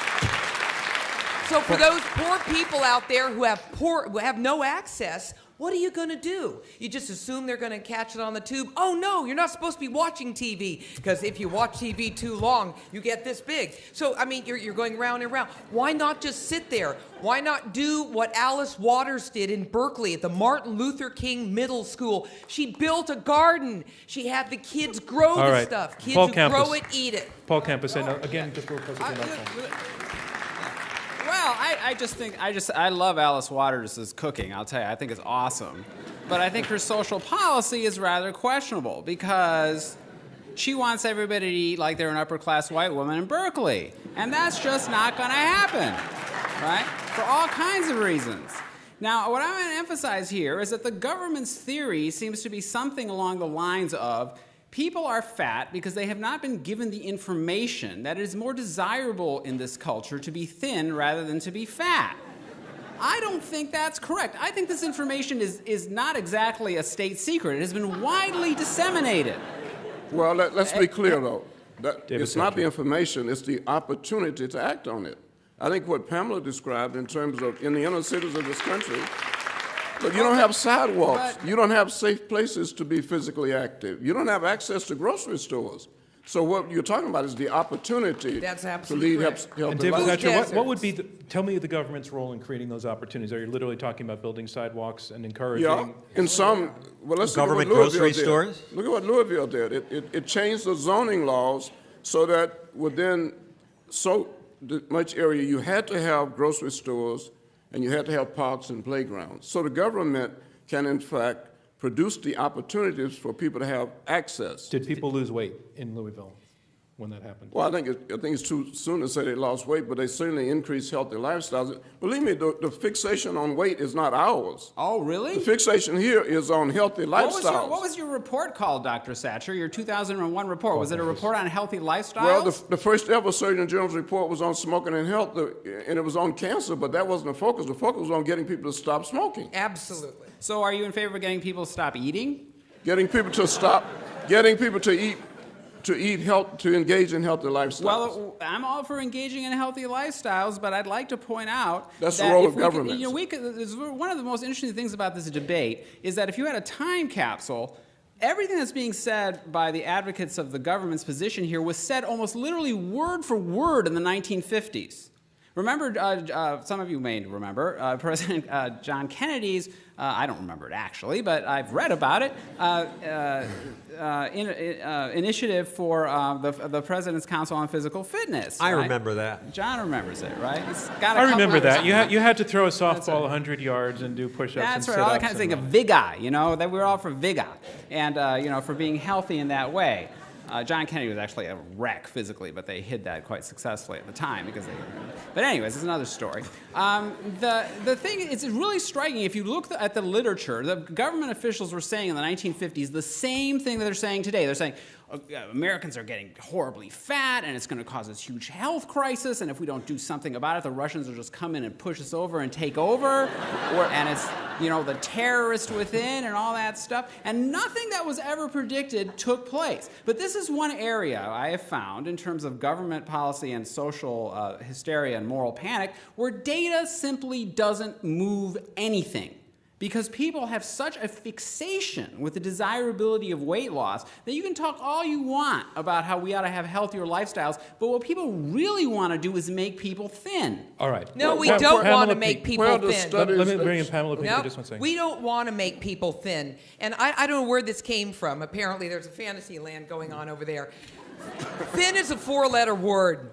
[SPEAKER 4] So for those poor people out there who have no access, what are you going to do? You just assume they're going to catch it on the tube? Oh, no, you're not supposed to be watching TV, because if you watch TV too long, you get this big. So, I mean, you're going round and round. Why not just sit there? Why not do what Alice Waters did in Berkeley at the Martin Luther King Middle School? She built a garden. She had the kids grow the stuff. Kids
[SPEAKER 1] Paul
[SPEAKER 4] who
[SPEAKER 1] Campos.
[SPEAKER 4] Grow it, eat it.
[SPEAKER 1] Paul Campos, again, just real quick.
[SPEAKER 5] Well, I just think, I love Alice Waters' cooking, I'll tell you. I think it's awesome. But I think her social policy is rather questionable because she wants everybody to eat like they're an upper-class white woman in Berkeley. And that's just not going to happen, right? For all kinds of reasons. Now, what I want to emphasize here is that the government's theory seems to be something along the lines of people are fat because they have not been given the information that it is more desirable in this culture to be thin rather than to be fat. I don't think that's correct. I think this information is not exactly a state secret. It has been widely disseminated.
[SPEAKER 3] Well, let's be clear, though.
[SPEAKER 1] David
[SPEAKER 3] It's not the
[SPEAKER 1] Satcher.
[SPEAKER 3] information, it's the opportunity to act on it. I think what Pamela described in terms of in the inner cities of this country, look, you don't have sidewalks. You don't have safe places to be physically active. You don't have access to grocery stores. So what you're talking about is the opportunity
[SPEAKER 4] That's
[SPEAKER 3] to
[SPEAKER 4] absolutely
[SPEAKER 3] lead
[SPEAKER 4] correct.
[SPEAKER 3] healthy
[SPEAKER 1] And David
[SPEAKER 3] lives.
[SPEAKER 1] Satcher, what would be, tell me the government's role in creating those opportunities. Are you literally talking about building sidewalks and encouraging?
[SPEAKER 3] Yeah, in some, well, let's look at what
[SPEAKER 6] Government
[SPEAKER 3] Louisville
[SPEAKER 6] grocery
[SPEAKER 3] did.
[SPEAKER 6] stores?
[SPEAKER 3] Look at what Louisville did. It changed the zoning laws so that within so much area you had to have grocery stores and you had to have parks and playgrounds. So the government can, in fact, produce the opportunities for people to have access.
[SPEAKER 1] Did people lose weight in Louisville when that happened?
[SPEAKER 3] Well, I think it's too soon to say they lost weight, but they certainly increased healthy lifestyles. Believe me, the fixation on weight is not ours.
[SPEAKER 5] Oh,
[SPEAKER 3] The
[SPEAKER 5] really?
[SPEAKER 3] fixation here is on healthy lifestyles.
[SPEAKER 5] What was your report called, Dr. Satcher? Your 2001 report. Was it a report on healthy lifestyles?
[SPEAKER 3] Well, the first ever Surgeon General's report was on smoking and health, and it was on cancer, but that wasn't the focus. The focus was on getting people to stop smoking,
[SPEAKER 4] Absolutely.
[SPEAKER 5] So are you in favor of getting people to stop eating?
[SPEAKER 3] getting people to eat health, to engage in healthy lifestyles.
[SPEAKER 5] Well, I'm all for engaging in healthy lifestyles, but I'd like to point out
[SPEAKER 3] That's the
[SPEAKER 5] that
[SPEAKER 3] role
[SPEAKER 5] if
[SPEAKER 3] of
[SPEAKER 5] we could-
[SPEAKER 3] government.
[SPEAKER 5] one of the most interesting things about this debate is that if you had a time capsule, everything that's being said by the advocates of the government's position here was said almost literally word for word in the 1950s. Remember, some of you may remember, President John Kennedy's, I don't remember it actually, but I've read about it, initiative for the President's Council on Physical Fitness.
[SPEAKER 6] I
[SPEAKER 5] right?
[SPEAKER 6] remember that.
[SPEAKER 5] John remembers it, right? He's got a
[SPEAKER 1] I
[SPEAKER 5] couple
[SPEAKER 1] remember
[SPEAKER 5] of-
[SPEAKER 1] that. You had to throw a softball
[SPEAKER 5] right.
[SPEAKER 1] 100 yards and do push-ups and
[SPEAKER 5] That's right,
[SPEAKER 1] sit-ups.
[SPEAKER 5] all that kind of thing, a vigor, that we're all for vigor, and for being healthy in that way. John Kennedy was actually a wreck physically, but they hid that quite successfully at the time because they. But anyways, it's another story. The thing it's really striking if you look at the literature. The government officials were saying in the 1950s the same thing that they're saying today. They're saying Americans are getting horribly fat, and it's going to cause this huge health crisis. And if we don't do something about it, the Russians will just come in and push us over and take over. And it's the terrorist within and all that stuff. And nothing that was ever predicted took place. But this is one area I have found in terms of government policy and social hysteria and moral panic where data simply doesn't move anything. Because people have such a fixation with the desirability of weight loss that you can talk all you want about how we ought to have healthier lifestyles, but what people really want to do is make people thin.
[SPEAKER 1] All right.
[SPEAKER 4] No, we
[SPEAKER 1] Pam-
[SPEAKER 4] don't
[SPEAKER 1] Pamela
[SPEAKER 4] want to
[SPEAKER 1] Peeke-
[SPEAKER 4] make people
[SPEAKER 3] Well, the
[SPEAKER 4] thin.
[SPEAKER 3] study-
[SPEAKER 1] Let me bring in Pamela Peeke
[SPEAKER 4] No,
[SPEAKER 1] for just one second.
[SPEAKER 4] we don't want to make people thin. And I don't know where this came from. Apparently, there's a fantasy land going on over there. Thin is a 4-letter word,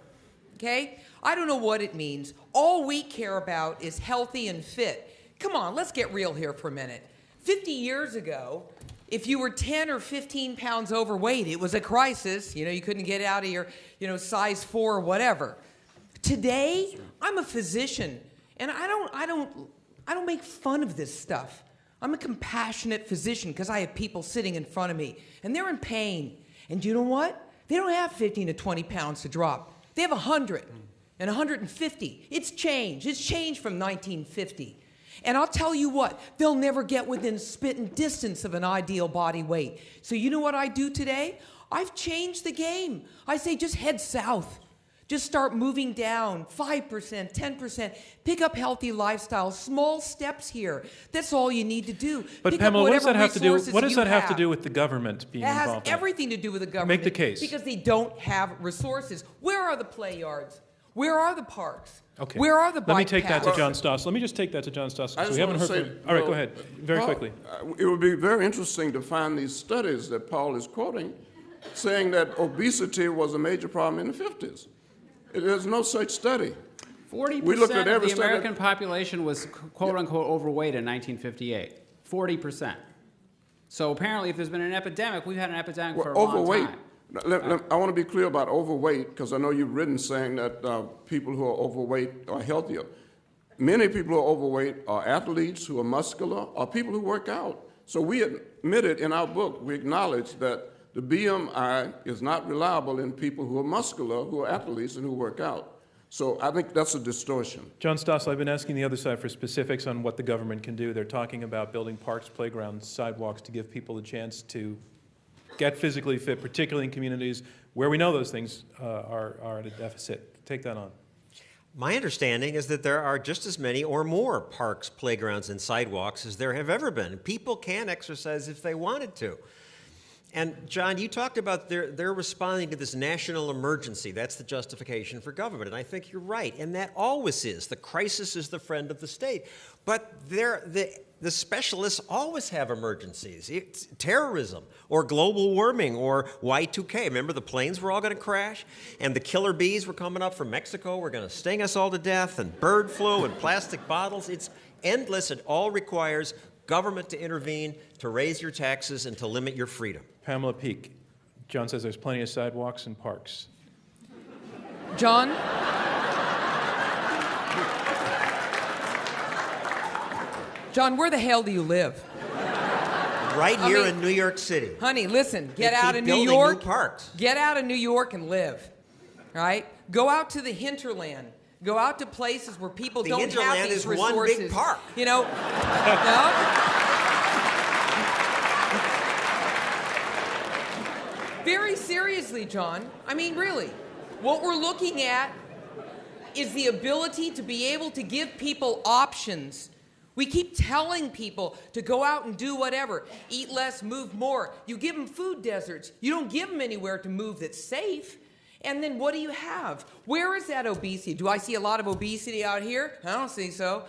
[SPEAKER 4] okay? I don't know what it means. All we care about is healthy and fit. Come on, let's get real here for a minute. 50 years ago, if you were 10 or 15 pounds overweight, it was a crisis. You couldn't get out of your, size 4 or whatever. Today, I'm a physician, and I don't make fun of this stuff. I'm a compassionate physician because I have people sitting in front of me, and they're in pain. And you know what? They don't have 15 to 20 pounds to drop. They have 100 and 150. It's changed. It's changed from 1950. And I'll tell you what, they'll never get within spitting distance of an ideal body weight. So you know what I do today? I've changed the game. I say just head south. Just start moving down, 5%, 10%. Pick up healthy lifestyles, small steps here. That's all you need to do.
[SPEAKER 1] But
[SPEAKER 4] Pick up
[SPEAKER 1] Pamela, what does
[SPEAKER 4] whatever
[SPEAKER 1] that have to do?
[SPEAKER 4] resources
[SPEAKER 1] What does
[SPEAKER 4] you
[SPEAKER 1] that have to do with the government being
[SPEAKER 4] It has
[SPEAKER 1] involved? in it?
[SPEAKER 4] everything to do with the government.
[SPEAKER 1] Make the case.
[SPEAKER 4] Because they don't have resources. Where are the play yards? Where are the parks?
[SPEAKER 1] Okay.
[SPEAKER 4] Where are the bike
[SPEAKER 1] Let me take that to
[SPEAKER 4] paths?
[SPEAKER 1] John Stossel. Let me just take that to John Stossel.
[SPEAKER 3] I
[SPEAKER 1] So
[SPEAKER 3] just
[SPEAKER 1] we haven't
[SPEAKER 3] want
[SPEAKER 1] heard
[SPEAKER 3] to say,
[SPEAKER 1] from. All right, go ahead. Very
[SPEAKER 3] Paul,
[SPEAKER 1] quickly.
[SPEAKER 3] It would be very interesting to find these studies that Paul is quoting saying that obesity was a major problem in the 50s. There's no such study.
[SPEAKER 5] 40%
[SPEAKER 3] We looked at
[SPEAKER 5] of
[SPEAKER 3] every
[SPEAKER 5] the
[SPEAKER 3] study-
[SPEAKER 5] American population was quote-unquote overweight in 1958. 40%. So apparently, if there's been an epidemic, we've had an epidemic for a
[SPEAKER 3] Overweight.
[SPEAKER 5] long time.
[SPEAKER 3] I want to be clear about overweight because I know you've written saying that people who are overweight are healthier. Many people who are overweight are athletes who are muscular or people who work out. So we admitted in our book, we acknowledge that the BMI is not reliable in people who are muscular, who are athletes, and who work out. So I think that's a distortion.
[SPEAKER 1] John Stossel, I've been asking the other side for specifics on what the government can do. They're talking about building parks, playgrounds, sidewalks to give people a chance to get physically fit, particularly in communities where we know those things are at a deficit. Take that on.
[SPEAKER 6] My understanding is that there are just as many or more parks, playgrounds, and sidewalks as there have ever been. People can exercise if they wanted to. And John, you talked about they're responding to this national emergency. That's the justification for government. And I think you're right. And that always is. The crisis is the friend of the state. But the specialists always have emergencies. It's terrorism or global warming or Y2K. Remember the planes were all going to crash? And the killer bees were coming up from Mexico, were going to sting us all to death, and bird flu and plastic bottles. It's endless. It all requires government to intervene, to raise your taxes, and to limit your freedom.
[SPEAKER 1] Pamela Peeke. John says there's plenty of sidewalks and parks.
[SPEAKER 4] John? John, where the hell do you live?
[SPEAKER 6] Right here in New York City.
[SPEAKER 4] Honey, listen, get
[SPEAKER 6] They
[SPEAKER 4] out
[SPEAKER 6] keep
[SPEAKER 4] of New
[SPEAKER 6] building
[SPEAKER 4] York.
[SPEAKER 6] new parks.
[SPEAKER 4] Get out of New York and live. All right? Go out to the hinterland. Go out to places where people
[SPEAKER 6] The
[SPEAKER 4] don't have
[SPEAKER 6] hinterland
[SPEAKER 4] these
[SPEAKER 6] is
[SPEAKER 4] resources.
[SPEAKER 6] one big park.
[SPEAKER 4] You know? No? Very seriously, John. I mean, really. What we're looking at is the ability to be able to give people options. We keep telling people to go out and do whatever. Eat less, move more. You give them food deserts. You don't give them anywhere to move that's safe. And then what do you have? Where is that obesity? Do I see a lot of obesity out here? I don't see so.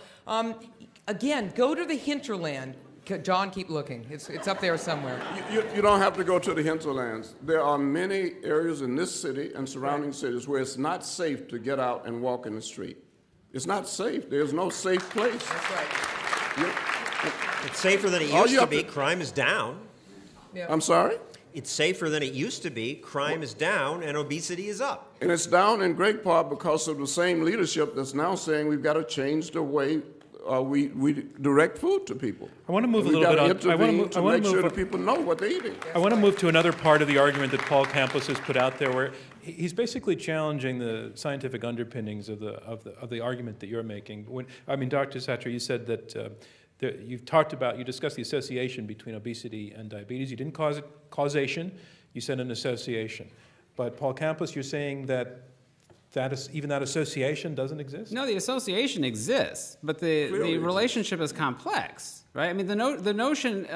[SPEAKER 4] Again, go to the hinterland. John, keep looking. It's up there somewhere.
[SPEAKER 3] You don't have to go to the hinterlands. There are many areas in this city and surrounding cities where it's not safe to get out and walk in the street. It's not safe. There's no safe place.
[SPEAKER 4] That's right.
[SPEAKER 6] It's safer than it
[SPEAKER 3] All
[SPEAKER 6] used
[SPEAKER 3] you
[SPEAKER 6] to
[SPEAKER 3] have
[SPEAKER 6] be.
[SPEAKER 3] to-
[SPEAKER 6] Crime is down.
[SPEAKER 4] Yeah.
[SPEAKER 3] I'm sorry?
[SPEAKER 6] It's safer than it used to be. Crime is down, and obesity is up.
[SPEAKER 3] And it's down in great part because of the same leadership that's now saying we've got to change the way we direct food to people.
[SPEAKER 1] I want to move
[SPEAKER 3] And
[SPEAKER 1] a
[SPEAKER 3] we've
[SPEAKER 1] little
[SPEAKER 3] got
[SPEAKER 1] bit
[SPEAKER 3] to
[SPEAKER 1] on.
[SPEAKER 3] intervene to make sure
[SPEAKER 1] move.
[SPEAKER 3] that people know what they're eating.
[SPEAKER 1] I want to move to another part of the argument that Paul Campos has put out there, where he's basically challenging the scientific underpinnings of the argument that you're making. Dr. Satcher, you said that you discussed the association between obesity and diabetes. You didn't cause it causation. You said an association. But Paul Campos, you're saying that even that association doesn't exist?
[SPEAKER 5] No, the association exists, but the relationship is complex, right? I mean, the notion,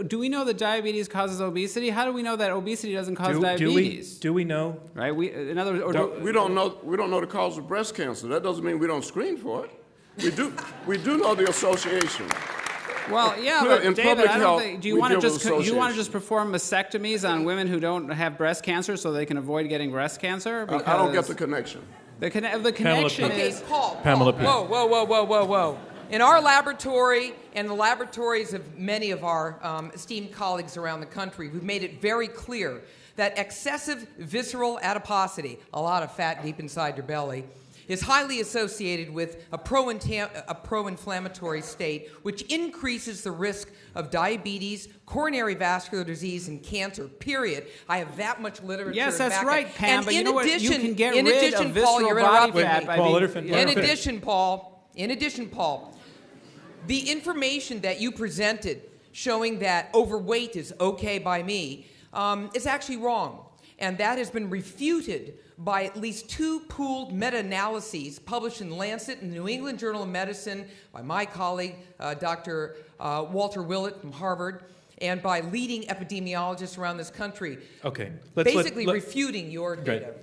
[SPEAKER 5] do we know that diabetes causes obesity? How do we know that obesity doesn't cause diabetes?
[SPEAKER 1] Do we know?
[SPEAKER 5] Right? In other words,
[SPEAKER 3] We don't know the cause of breast cancer. That doesn't mean we don't screen for it. We do know the association.
[SPEAKER 5] well, yeah,
[SPEAKER 3] Clear-
[SPEAKER 5] but
[SPEAKER 3] in
[SPEAKER 5] David,
[SPEAKER 3] public
[SPEAKER 5] I don't
[SPEAKER 3] health,
[SPEAKER 5] think. Do you
[SPEAKER 3] we
[SPEAKER 5] want to
[SPEAKER 3] deal with
[SPEAKER 5] just
[SPEAKER 3] association.
[SPEAKER 5] perform mastectomies on women who don't have breast cancer so they can avoid getting breast cancer?
[SPEAKER 3] I don't get the connection.
[SPEAKER 5] The connection
[SPEAKER 1] Peeke.
[SPEAKER 5] is.
[SPEAKER 4] Okay, Paul.
[SPEAKER 1] Pamela Peeke.
[SPEAKER 4] Whoa. In our laboratory and the laboratories of many of our esteemed colleagues around the country, we've made it very clear that excessive visceral adiposity, a lot of fat deep inside your belly, is highly associated with a pro-inflammatory state, which increases the risk of diabetes, coronary vascular disease, and cancer, period. I have that much literature.
[SPEAKER 5] Yes, that's
[SPEAKER 4] back up.
[SPEAKER 5] right, Pam,
[SPEAKER 4] And
[SPEAKER 5] but you
[SPEAKER 4] in
[SPEAKER 5] know what? You
[SPEAKER 4] addition-
[SPEAKER 5] can get
[SPEAKER 4] in
[SPEAKER 5] rid
[SPEAKER 4] addition,
[SPEAKER 5] of
[SPEAKER 4] Paul,
[SPEAKER 5] visceral
[SPEAKER 4] you're
[SPEAKER 5] body
[SPEAKER 4] interrupting
[SPEAKER 5] fat
[SPEAKER 4] me.
[SPEAKER 5] by
[SPEAKER 1] Paul,
[SPEAKER 5] being-
[SPEAKER 1] let her fin- let
[SPEAKER 4] In
[SPEAKER 1] her finish.
[SPEAKER 4] addition, Paul, the information that you presented showing that overweight is okay by me is actually wrong. And that has been refuted by at least 2 pooled meta-analyses published in Lancet and the New England Journal of Medicine by my colleague, Dr. Walter Willett from Harvard, and by leading epidemiologists around this country.
[SPEAKER 1] Okay.
[SPEAKER 4] Basically refuting your data.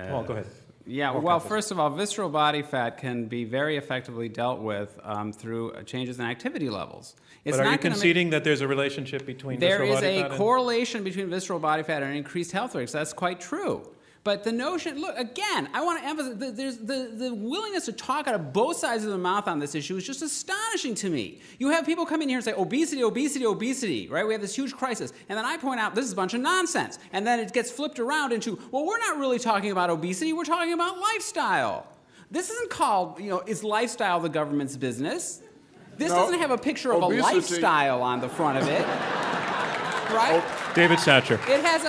[SPEAKER 1] Paul, go ahead.
[SPEAKER 5] Yeah, well, first of all, visceral body fat can be very effectively dealt with through changes in activity levels. It's
[SPEAKER 1] But are you
[SPEAKER 5] not gonna
[SPEAKER 1] conceding that there's a relationship between
[SPEAKER 5] There
[SPEAKER 1] visceral
[SPEAKER 5] is
[SPEAKER 1] body
[SPEAKER 5] a
[SPEAKER 1] fat and...
[SPEAKER 5] correlation between visceral body fat and increased health risks. That's quite true. But the notion, look, again, I want to emphasize, there's the willingness to talk out of both sides of the mouth on this issue is just astonishing to me. You have people come in here and say, obesity, obesity, obesity, right? We have this huge crisis. And then I point out, this is a bunch of nonsense. And then it gets flipped around into, well, we're not really talking about obesity, we're talking about lifestyle. This isn't called, is lifestyle the government's business? This doesn't have a picture of
[SPEAKER 3] obesity,
[SPEAKER 5] a lifestyle on the front of it. Right?
[SPEAKER 1] David Satcher.
[SPEAKER 5] It has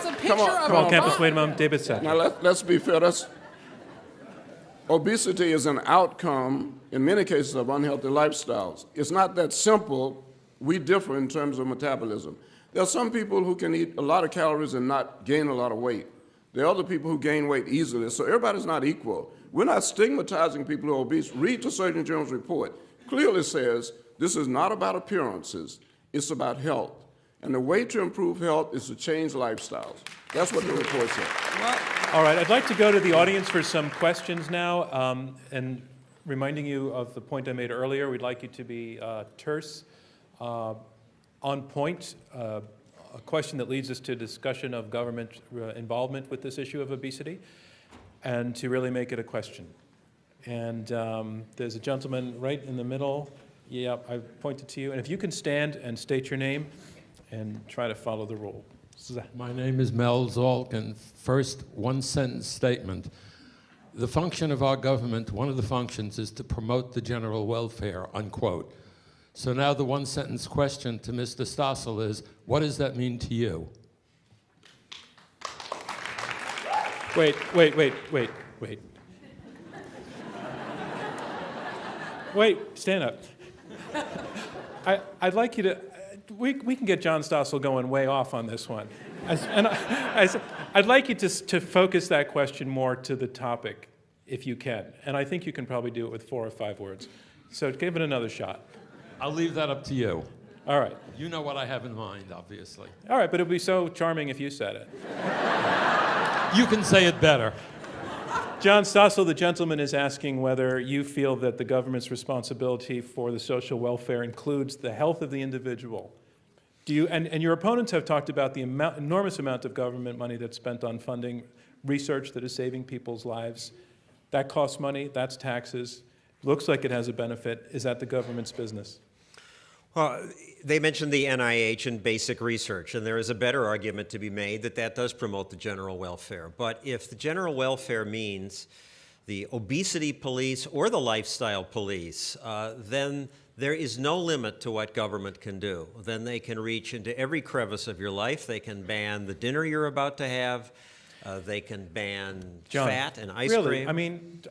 [SPEAKER 5] a picture of
[SPEAKER 1] Paul
[SPEAKER 5] a
[SPEAKER 1] Campos,
[SPEAKER 5] body.
[SPEAKER 1] wait a moment. David Satcher.
[SPEAKER 3] Now let's be fair. Obesity is an outcome, in many cases, of unhealthy lifestyles. It's not that simple. We differ in terms of metabolism. There are some people who can eat a lot of calories and not gain a lot of weight. There are other people who gain weight easily, so everybody's not equal. We're not stigmatizing people who are obese. Read the Surgeon General's report. Clearly says this is not about appearances, it's about health. And the way to improve health is to change lifestyles. That's what the report said.
[SPEAKER 1] All right, I'd like to go to the audience for some questions now, and reminding you of the point I made earlier, we'd like you to be terse, on point, a question that leads us to discussion of government involvement with this issue of obesity, and to really make it a question. And there's a gentleman right in the middle. Yeah, I pointed to you. And if you can stand and state your name and try to follow the rule.
[SPEAKER 7] My name is Mel Zalkin. First, one-sentence statement. The function of our government, one of the functions, is to promote the general welfare, unquote. So now the one-sentence question to Mr. Stossel is, what does that mean to you?
[SPEAKER 1] Wait. Wait, stand up. I'd like you to, we can get John Stossel going way off on this one. I'd like you to focus that question more to the topic, if you can. And I think you can probably do it with 4 or 5 words. So give it another shot.
[SPEAKER 7] I'll leave that up to you.
[SPEAKER 1] All right.
[SPEAKER 7] You know what I have in mind, obviously.
[SPEAKER 1] All right, but it would be so charming if you said it.
[SPEAKER 7] You can say it better.
[SPEAKER 1] John Stossel, the gentleman, is asking whether you feel that the government's responsibility for the social welfare includes the health of the individual. Do you, and your opponents have talked about the enormous amount of government money that's spent on funding research that is saving people's lives. That costs money, that's taxes. Looks like it has a benefit. Is that the government's business?
[SPEAKER 6] Well, they mentioned the NIH and basic research, and there is a better argument to be made that that does promote the general welfare. But if the general welfare means the obesity police or the lifestyle police, then there is no limit to what government can do. Then they can reach into every crevice of your life. They can ban the dinner you're about to have. They can ban
[SPEAKER 1] John,
[SPEAKER 6] fat and ice
[SPEAKER 1] really?
[SPEAKER 6] cream.
[SPEAKER 1] I mean,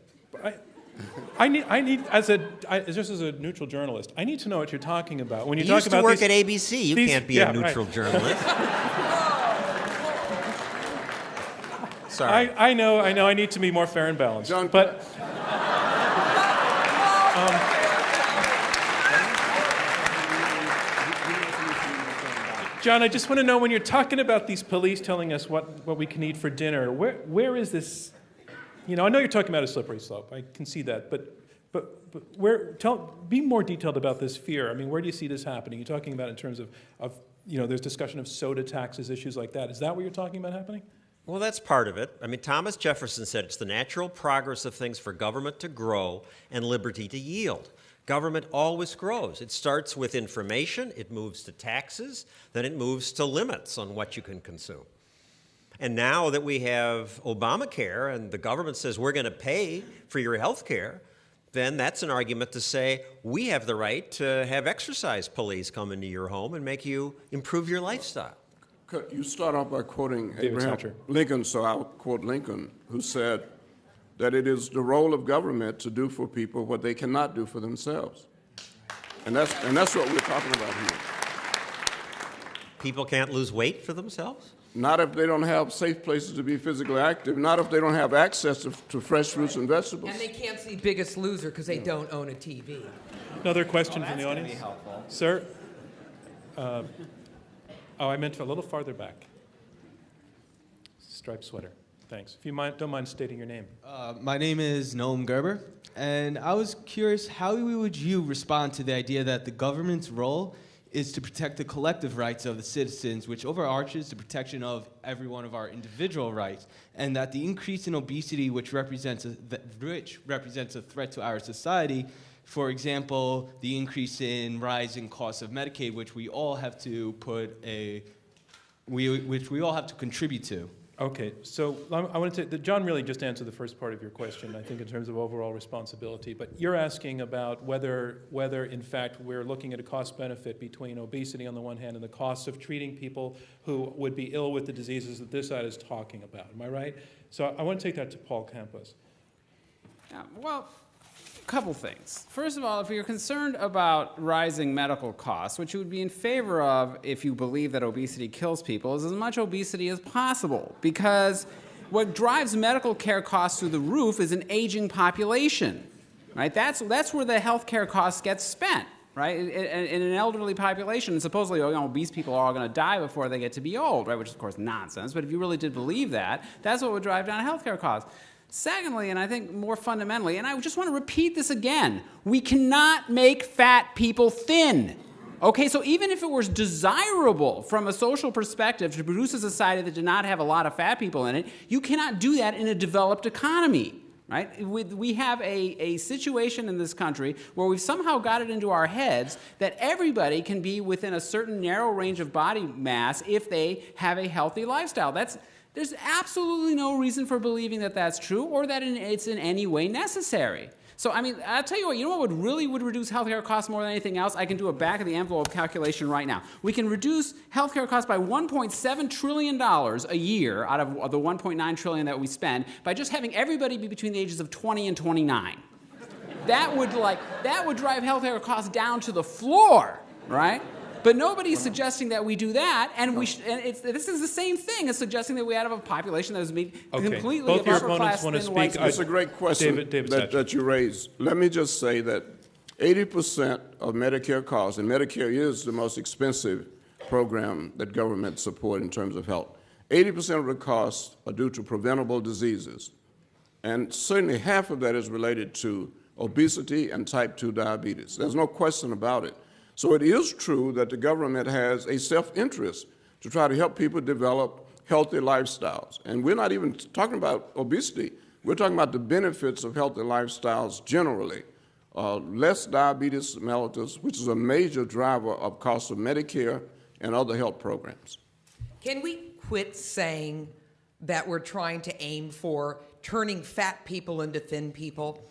[SPEAKER 1] just as a neutral journalist, I need to know what you're talking about. When you
[SPEAKER 6] You
[SPEAKER 1] talk
[SPEAKER 6] used to
[SPEAKER 1] about
[SPEAKER 6] work
[SPEAKER 1] these,
[SPEAKER 6] at ABC. You
[SPEAKER 1] these-
[SPEAKER 6] can't be
[SPEAKER 1] yeah,
[SPEAKER 6] a neutral
[SPEAKER 1] right.
[SPEAKER 6] journalist. Sorry.
[SPEAKER 1] I know, I need to be more fair and balanced.
[SPEAKER 3] John,
[SPEAKER 1] but John, I just want to know, when you're talking about these police telling us what we can eat for dinner, where is this? You know, I know you're talking about a slippery slope. I can see that, but be more detailed about this fear. I mean, where do you see this happening? You're talking about in terms of there's discussion of soda taxes, issues like that. Is that what you're talking about happening?
[SPEAKER 6] Well, that's part of it. I mean, Thomas Jefferson said it's the natural progress of things for government to grow and liberty to yield. Government always grows. It starts with information, it moves to taxes, then it moves to limits on what you can consume. And now that we have Obamacare and the government says we're going to pay for your health care, then that's an argument to say we have the right to have exercise police come into your home and make you improve your lifestyle.
[SPEAKER 3] You start off by quoting
[SPEAKER 1] David
[SPEAKER 3] Abraham
[SPEAKER 1] Satcher.
[SPEAKER 3] Lincoln, so I'll quote Lincoln, who said that it is the role of government to do for people what they cannot do for themselves. And that's what we're talking about here.
[SPEAKER 6] People can't lose weight for themselves?
[SPEAKER 3] Not if they don't have safe places to be physically active, not if they don't have access to fresh fruits and vegetables.
[SPEAKER 4] And they can't see Biggest Loser because they don't own a TV.
[SPEAKER 1] Another question from the audience? Sir? I meant a little farther back. Striped sweater. Thanks. If you don't mind stating your name.
[SPEAKER 8] My name is Noam Gerber, and I was curious, how would you respond to the idea that the government's role is to protect the collective rights of the citizens, which overarches the protection of every one of our individual rights, and that the increase in obesity, which represents a threat to our society, for example, the increase in rising costs of Medicaid, which we all have to contribute to.
[SPEAKER 1] Okay, so I want to John really just answered the first part of your question, I think, in terms of overall responsibility. But you're asking about whether in fact, we're looking at a cost-benefit between obesity on the one hand and the cost of treating people who would be ill with the diseases that this side is talking about. Am I right? So I want to take that to Paul Campos.
[SPEAKER 5] Yeah, well, a couple things. First of all, if you're concerned about rising medical costs, which you would be in favor of if you believe that obesity kills people, is as much obesity as possible. Because what drives medical care costs through the roof is an aging population, right? That's where the health care costs get spent, right? In an elderly population, supposedly obese people are all going to die before they get to be old, right? Which is, of course, nonsense. But if you really did believe that, that's what would drive down health care costs. Secondly, and I think more fundamentally, and I just want to repeat this again, we cannot make fat people thin. Okay, so even if it was desirable from a social perspective to produce a society that did not have a lot of fat people in it, you cannot do that in a developed economy, right? We have a situation in this country where we've somehow got it into our heads that everybody can be within a certain narrow range of body mass if they have a healthy lifestyle. There's absolutely no reason for believing that that's true or that it's in any way necessary. So, I mean, I'll tell you what would reduce healthcare costs more than anything else? I can do a back-of-the-envelope calculation right now. We can reduce healthcare costs by $1.7 trillion a year out of the $1.9 trillion that we spend by just having everybody be between the ages of 20 and 29. That would drive healthcare costs down to the floor, right? But nobody's suggesting that we do that, and this is the same thing as suggesting that we have a population that is completely
[SPEAKER 1] Both
[SPEAKER 5] of
[SPEAKER 1] your
[SPEAKER 5] upper
[SPEAKER 1] opponents
[SPEAKER 5] class
[SPEAKER 1] want to
[SPEAKER 5] thin
[SPEAKER 1] speak.
[SPEAKER 5] white
[SPEAKER 3] That's a great question
[SPEAKER 1] David
[SPEAKER 3] that you raised. Let me just say that 80% of Medicare costs, and Medicare is the most expensive program that government support in terms of health. 80% of the costs are due to preventable diseases, and certainly half of that is related to obesity and type 2 diabetes. There's no question about it. So it is true that the government has a self-interest to try to help people develop healthy lifestyles. And we're not even talking about obesity. We're talking about the benefits of healthy lifestyles generally. Less diabetes mellitus, which is a major driver of costs of Medicare and other health programs.
[SPEAKER 4] Can we quit saying that we're trying to aim for turning fat people into thin people?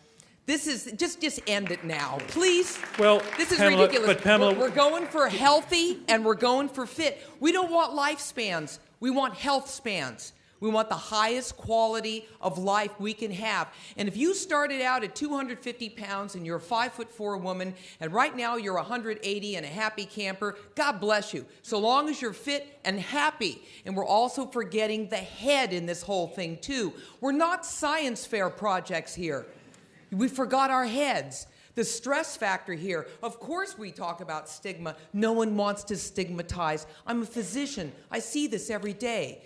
[SPEAKER 4] This is, just end it now, please.
[SPEAKER 1] Well,
[SPEAKER 4] this is
[SPEAKER 1] Pamela,
[SPEAKER 4] ridiculous.
[SPEAKER 1] but Pamela,
[SPEAKER 4] we're going for healthy and we're going for fit. We don't want lifespans. We want health spans. We want the highest quality of life we can have. And if you started out at 250 pounds and you're a 5'4" woman, and right now you're 180 and a happy camper, God bless you. So long as you're fit and happy. And we're also forgetting the head in this whole thing, too. We're not science fair projects here. We forgot our heads. The stress factor here. Of course we talk about stigma. No one wants to stigmatize. I'm a physician. I see this every day.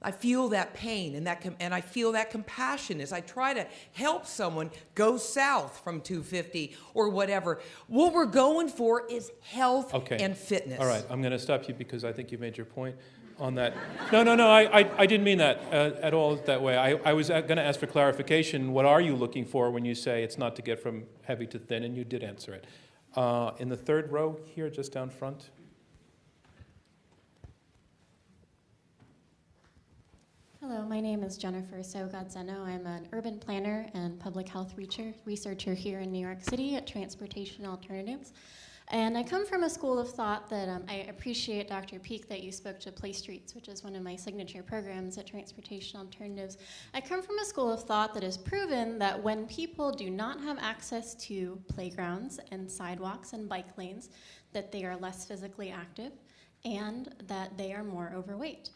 [SPEAKER 4] I feel that pain and I feel that compassion as I try to help someone go south from 250 or whatever. What we're going for is health and fitness.
[SPEAKER 1] All right, I'm going to stop you because I think you made your point on that. No, I didn't mean that at all that way. I was going to ask for clarification. What are you looking for when you say it's not to get from heavy to thin? And you did answer it. In the third row here, just down front.
[SPEAKER 9] Hello, my name is Jennifer Sogodzeno. I'm an urban planner and public health researcher here in New York City at Transportation Alternatives. And I come from a school of thought that I appreciate, Dr. Peeke, that you spoke to Play Streets, which is one of my signature programs at Transportation Alternatives. I come from a school of thought that has proven that when people do not have access to playgrounds and sidewalks and bike lanes, that they are less physically active and that they are more overweight.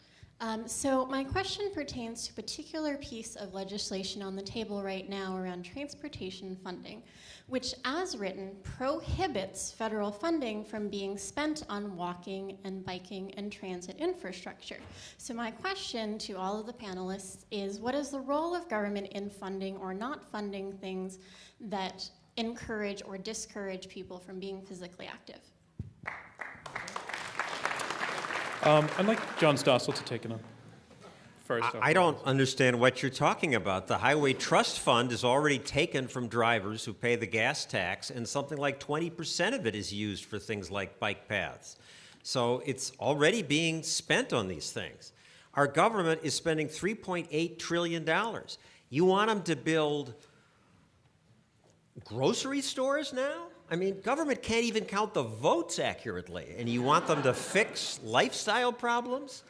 [SPEAKER 9] So my question pertains to a particular piece of legislation on the table right now around transportation funding, which, as written, prohibits federal funding from being spent on walking and biking and transit infrastructure. So my question to all of the panelists is, what is the role of government in funding or not funding things that encourage or discourage people from being physically active?
[SPEAKER 1] I'd like John Stossel to take it on first.
[SPEAKER 6] I don't understand what you're talking about. The Highway Trust Fund is already taken from drivers who pay the gas tax, and something like 20% of it is used for things like bike paths. So it's already being spent on these things. Our government is spending $3.8 trillion. You want them to build grocery stores now? I mean, government can't even count the votes accurately, and you want them to fix lifestyle problems?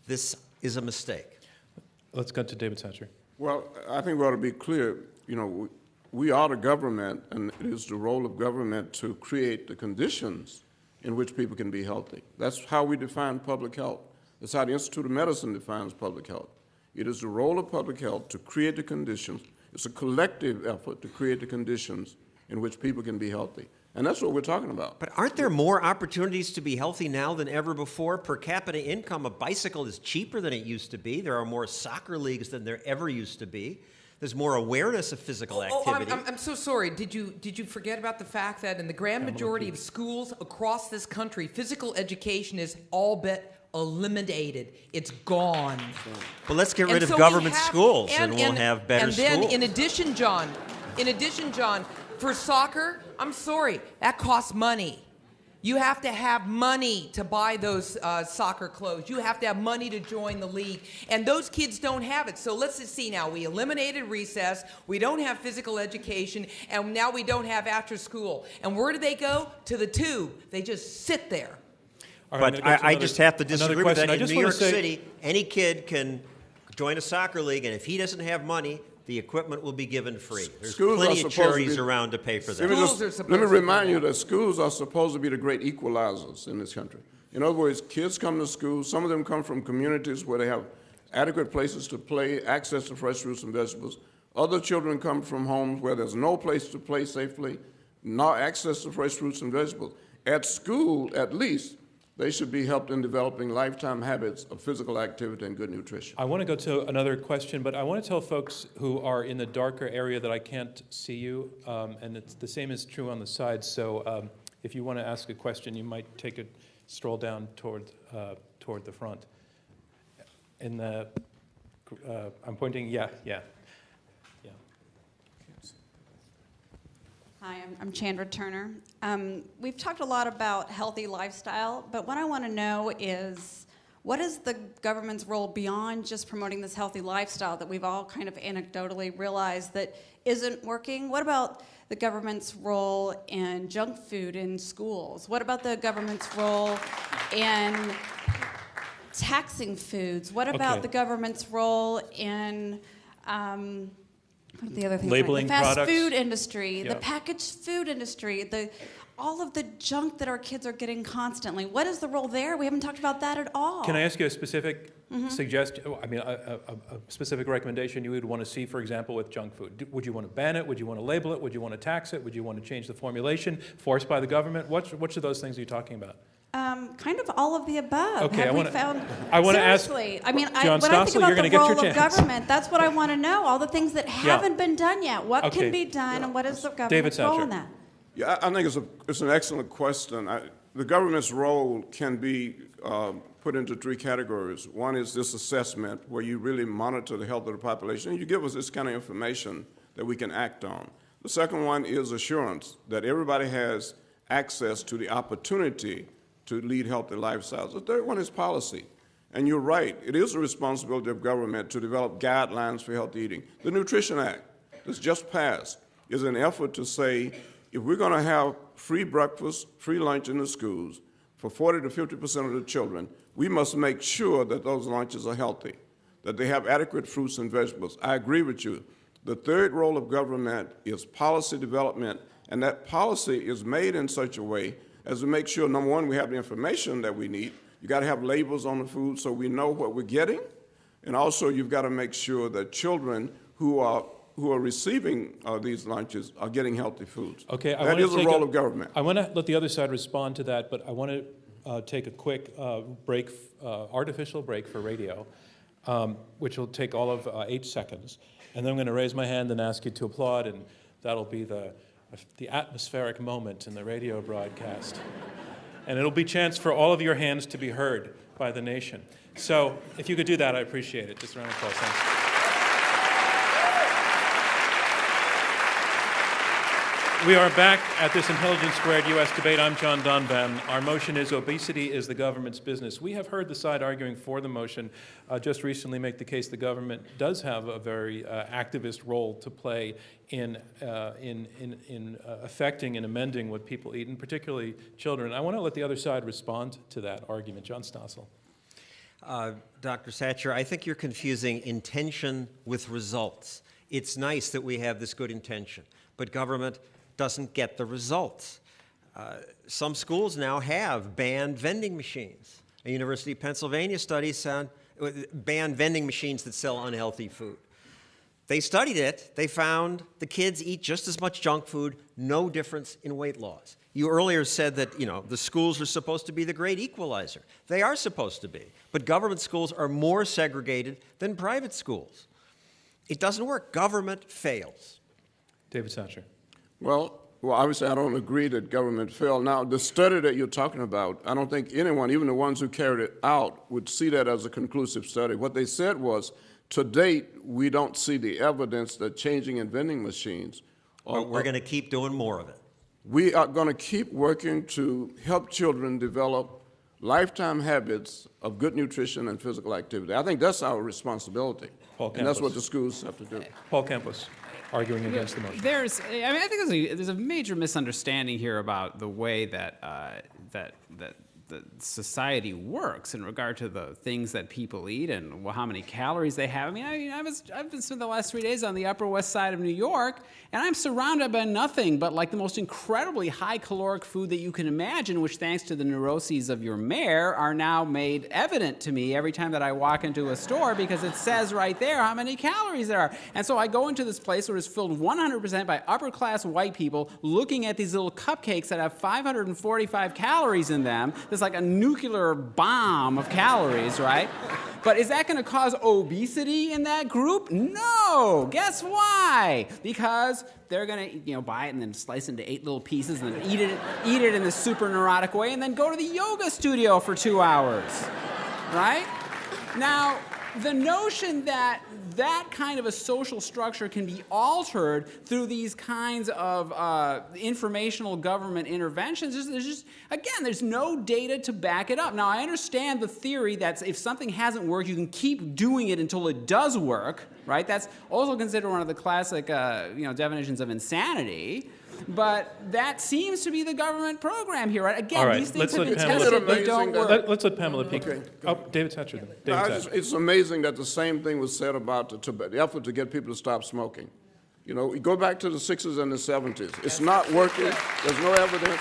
[SPEAKER 6] This is a mistake.
[SPEAKER 1] Let's go to David Satcher.
[SPEAKER 3] Well, I think we ought to be clear. You know, we are the government, and it is the role of government to create the conditions in which people can be healthy. That's how we define public health. That's how the Institute of Medicine defines public health. It is the role of public health to create the conditions. It's a collective effort to create the conditions in which people can be healthy. And that's what we're talking about.
[SPEAKER 6] But aren't there more opportunities to be healthy now than ever before? Per capita income, a bicycle is cheaper than it used to be. There are more soccer leagues than there ever used to be. There's more awareness of physical activity.
[SPEAKER 4] I'm so sorry. Did you forget about the fact that in the grand majority of schools across this country, physical education is all but eliminated? It's gone.
[SPEAKER 6] Well, let's get rid
[SPEAKER 4] And
[SPEAKER 6] of
[SPEAKER 4] so
[SPEAKER 6] government
[SPEAKER 4] we have-
[SPEAKER 6] schools, and we'll have better
[SPEAKER 4] and then,
[SPEAKER 6] schools.
[SPEAKER 4] in addition, John, for soccer, I'm sorry, that costs money. You have to have money to buy those soccer clothes. You have to have money to join the league. And those kids don't have it. So let's just see now. We eliminated recess. We don't have physical education. And now we don't have after school. And where do they go? To the tube. They just sit there.
[SPEAKER 1] All right,
[SPEAKER 6] But I just have to disagree with that.
[SPEAKER 1] I
[SPEAKER 6] In
[SPEAKER 1] just
[SPEAKER 6] New
[SPEAKER 1] wanna
[SPEAKER 6] York
[SPEAKER 1] say-
[SPEAKER 6] City, any kid can join a soccer league, and if he doesn't have money, the equipment will be given free. There's
[SPEAKER 3] Schools are
[SPEAKER 6] plenty of
[SPEAKER 3] supposed to
[SPEAKER 6] charities
[SPEAKER 3] be-
[SPEAKER 6] around to pay for that.
[SPEAKER 4] Schools are supposed
[SPEAKER 3] Let me
[SPEAKER 4] to
[SPEAKER 3] remind
[SPEAKER 4] do
[SPEAKER 3] you
[SPEAKER 4] that.
[SPEAKER 3] that schools are supposed to be the great equalizers in this country. In other words, kids come to school, some of them come from communities where they have adequate places to play, access to fresh fruits and vegetables. Other children come from homes where there's no place to play safely, no access to fresh fruits and vegetables. At school, at least, they should be helped in developing lifetime habits of physical activity and good nutrition.
[SPEAKER 1] I want to go to another question, but I want to tell folks who are in the darker area that I can't see you, and it's the same is true on the sides. So if you want to ask a question, you might take a stroll down toward the front. In the, I'm pointing, yeah.
[SPEAKER 10] Hi, I'm Chandra Turner. We've talked a lot about healthy lifestyle, but what I want to know is, what is the government's role beyond just promoting this healthy lifestyle that we've all kind of anecdotally realized that isn't working? What about the government's role in junk food in schools? What about the government's role in taxing foods? What about
[SPEAKER 1] Okay.
[SPEAKER 10] the government's role in what are the other things?
[SPEAKER 1] Labeling
[SPEAKER 10] the fast
[SPEAKER 1] products.
[SPEAKER 10] food industry, the
[SPEAKER 1] Yep.
[SPEAKER 10] packaged food industry, all of the junk that our kids are getting constantly. What is the role there? We haven't talked about that at all.
[SPEAKER 1] Can I ask you a specific suggestion? I mean, a specific recommendation you would want to see, for example, with junk food? Would you want to ban it? Would you want to label it? Would you want to tax it? Would you want to change the formulation forced by the government? Which of those things are you talking about?
[SPEAKER 10] Kind of all of the above.
[SPEAKER 1] Okay,
[SPEAKER 10] Have
[SPEAKER 1] I
[SPEAKER 10] we
[SPEAKER 1] wanna-
[SPEAKER 10] found?
[SPEAKER 1] I wanna ask-
[SPEAKER 10] Seriously, I mean,
[SPEAKER 1] John
[SPEAKER 10] when I
[SPEAKER 1] Stossel,
[SPEAKER 10] think about
[SPEAKER 1] you're gonna
[SPEAKER 10] the
[SPEAKER 1] get your
[SPEAKER 10] role of
[SPEAKER 1] chance.
[SPEAKER 10] government, that's what I want to know. All the things that haven't been done yet. What
[SPEAKER 1] Okay.
[SPEAKER 10] can be done, and what is the
[SPEAKER 1] David
[SPEAKER 10] government's role
[SPEAKER 1] Satcher.
[SPEAKER 10] in that?
[SPEAKER 3] Yeah, I think it's an excellent question. The government's role can be put into three categories. One is this assessment, where you really monitor the health of the population, and you give us this kind of information that we can act on. The second one is assurance, that everybody has access to the opportunity to lead healthy lifestyles. The third one is policy. And you're right, it is a responsibility of government to develop guidelines for healthy eating. The Nutrition Act that's just passed is an effort to say, if we're going to have free breakfast, free lunch in the schools for 40 to 50% of the children, we must make sure that those lunches are healthy, that they have adequate fruits and vegetables. I agree with you. The third role of government is policy development, and that policy is made in such a way as to make sure, number one, we have the information that we need. You got to have labels on the food so we know what we're getting, and also you've got to make sure that children who are receiving these lunches are getting healthy foods.
[SPEAKER 1] Okay,
[SPEAKER 3] that is the role of government.
[SPEAKER 1] I want to let the other side respond to that, but I want to take a quick break, artificial break for radio, which will take all of 8 seconds. And then I'm going to raise my hand and ask you to applaud, and that'll be the atmospheric moment in the radio broadcast. And it'll be a chance for all of your hands to be heard by the nation. So if you could do that, I appreciate it. Just a round of applause. Thanks. We are back at this Intelligence Squared U.S. debate. I'm John Donvan. Our motion is obesity is the government's business. We have heard the side arguing for the motion just recently make the case the government does have a very activist role to play in affecting and amending what people eat, and particularly children. I want to let the other side respond to that argument. John Stossel.
[SPEAKER 6] Dr. Satcher, I think you're confusing intention with results. It's nice that we have this good intention, but government doesn't get the results. Some schools now have banned vending machines. A University of Pennsylvania study found banned vending machines that sell unhealthy food. They studied it. They found the kids eat just as much junk food, no difference in weight loss. You earlier said that, the schools are supposed to be the great equalizer. They are supposed to be. But government schools are more segregated than private schools. It doesn't work. Government fails.
[SPEAKER 1] David Satcher.
[SPEAKER 3] Well, obviously, I don't agree that government failed. Now, the study that you're talking about, I don't think anyone, even the ones who carried it out, would see that as a conclusive study. What they said was, to date, we don't see the evidence that changing in vending machines.
[SPEAKER 6] But we're going to keep doing more of it.
[SPEAKER 3] We are going to keep working to help children develop lifetime habits of good nutrition and physical activity. I think that's our responsibility. And that's what the schools have to do.
[SPEAKER 1] Paul Campos, arguing against the motion.
[SPEAKER 5] I think there's a major misunderstanding here about the way that the society works in regard to the things that people eat and how many calories they have. I've been spent the last 3 days on the Upper West Side of New York, and I'm surrounded by nothing but like the most incredibly high caloric food that you can imagine, which thanks to the neuroses of your mayor are now made evident to me every time that I walk into a store, because it says right there how many calories there are. And so I go into this place where it's filled 100% by upper class white people looking at these little cupcakes that have 545 calories in them. There's like a nuclear bomb of calories, right? But is that going to cause obesity in that group? No. Guess why? Because they're going to, buy it and then slice it into 8 little pieces and then eat it in this super neurotic way and then go to the yoga studio for 2 hours, right? Now, the notion that that kind of a social structure can be altered through these kinds of informational government interventions, there's no data to back it up. Now, I understand the theory that if something hasn't worked, you can keep doing it until it does work, right? That's also considered one of the classic, definitions of insanity. But that seems to be the government program here, right? Again,
[SPEAKER 1] All right,
[SPEAKER 5] these things
[SPEAKER 1] let's
[SPEAKER 5] have been
[SPEAKER 1] let
[SPEAKER 5] tested, they don't work.
[SPEAKER 1] Let's let Pamela Peeke. David Satcher then. David Satcher.
[SPEAKER 3] It's amazing that the same thing was said about the effort to get people to stop smoking. You go back to the 60s and the 70s. It's not working. There's no evidence.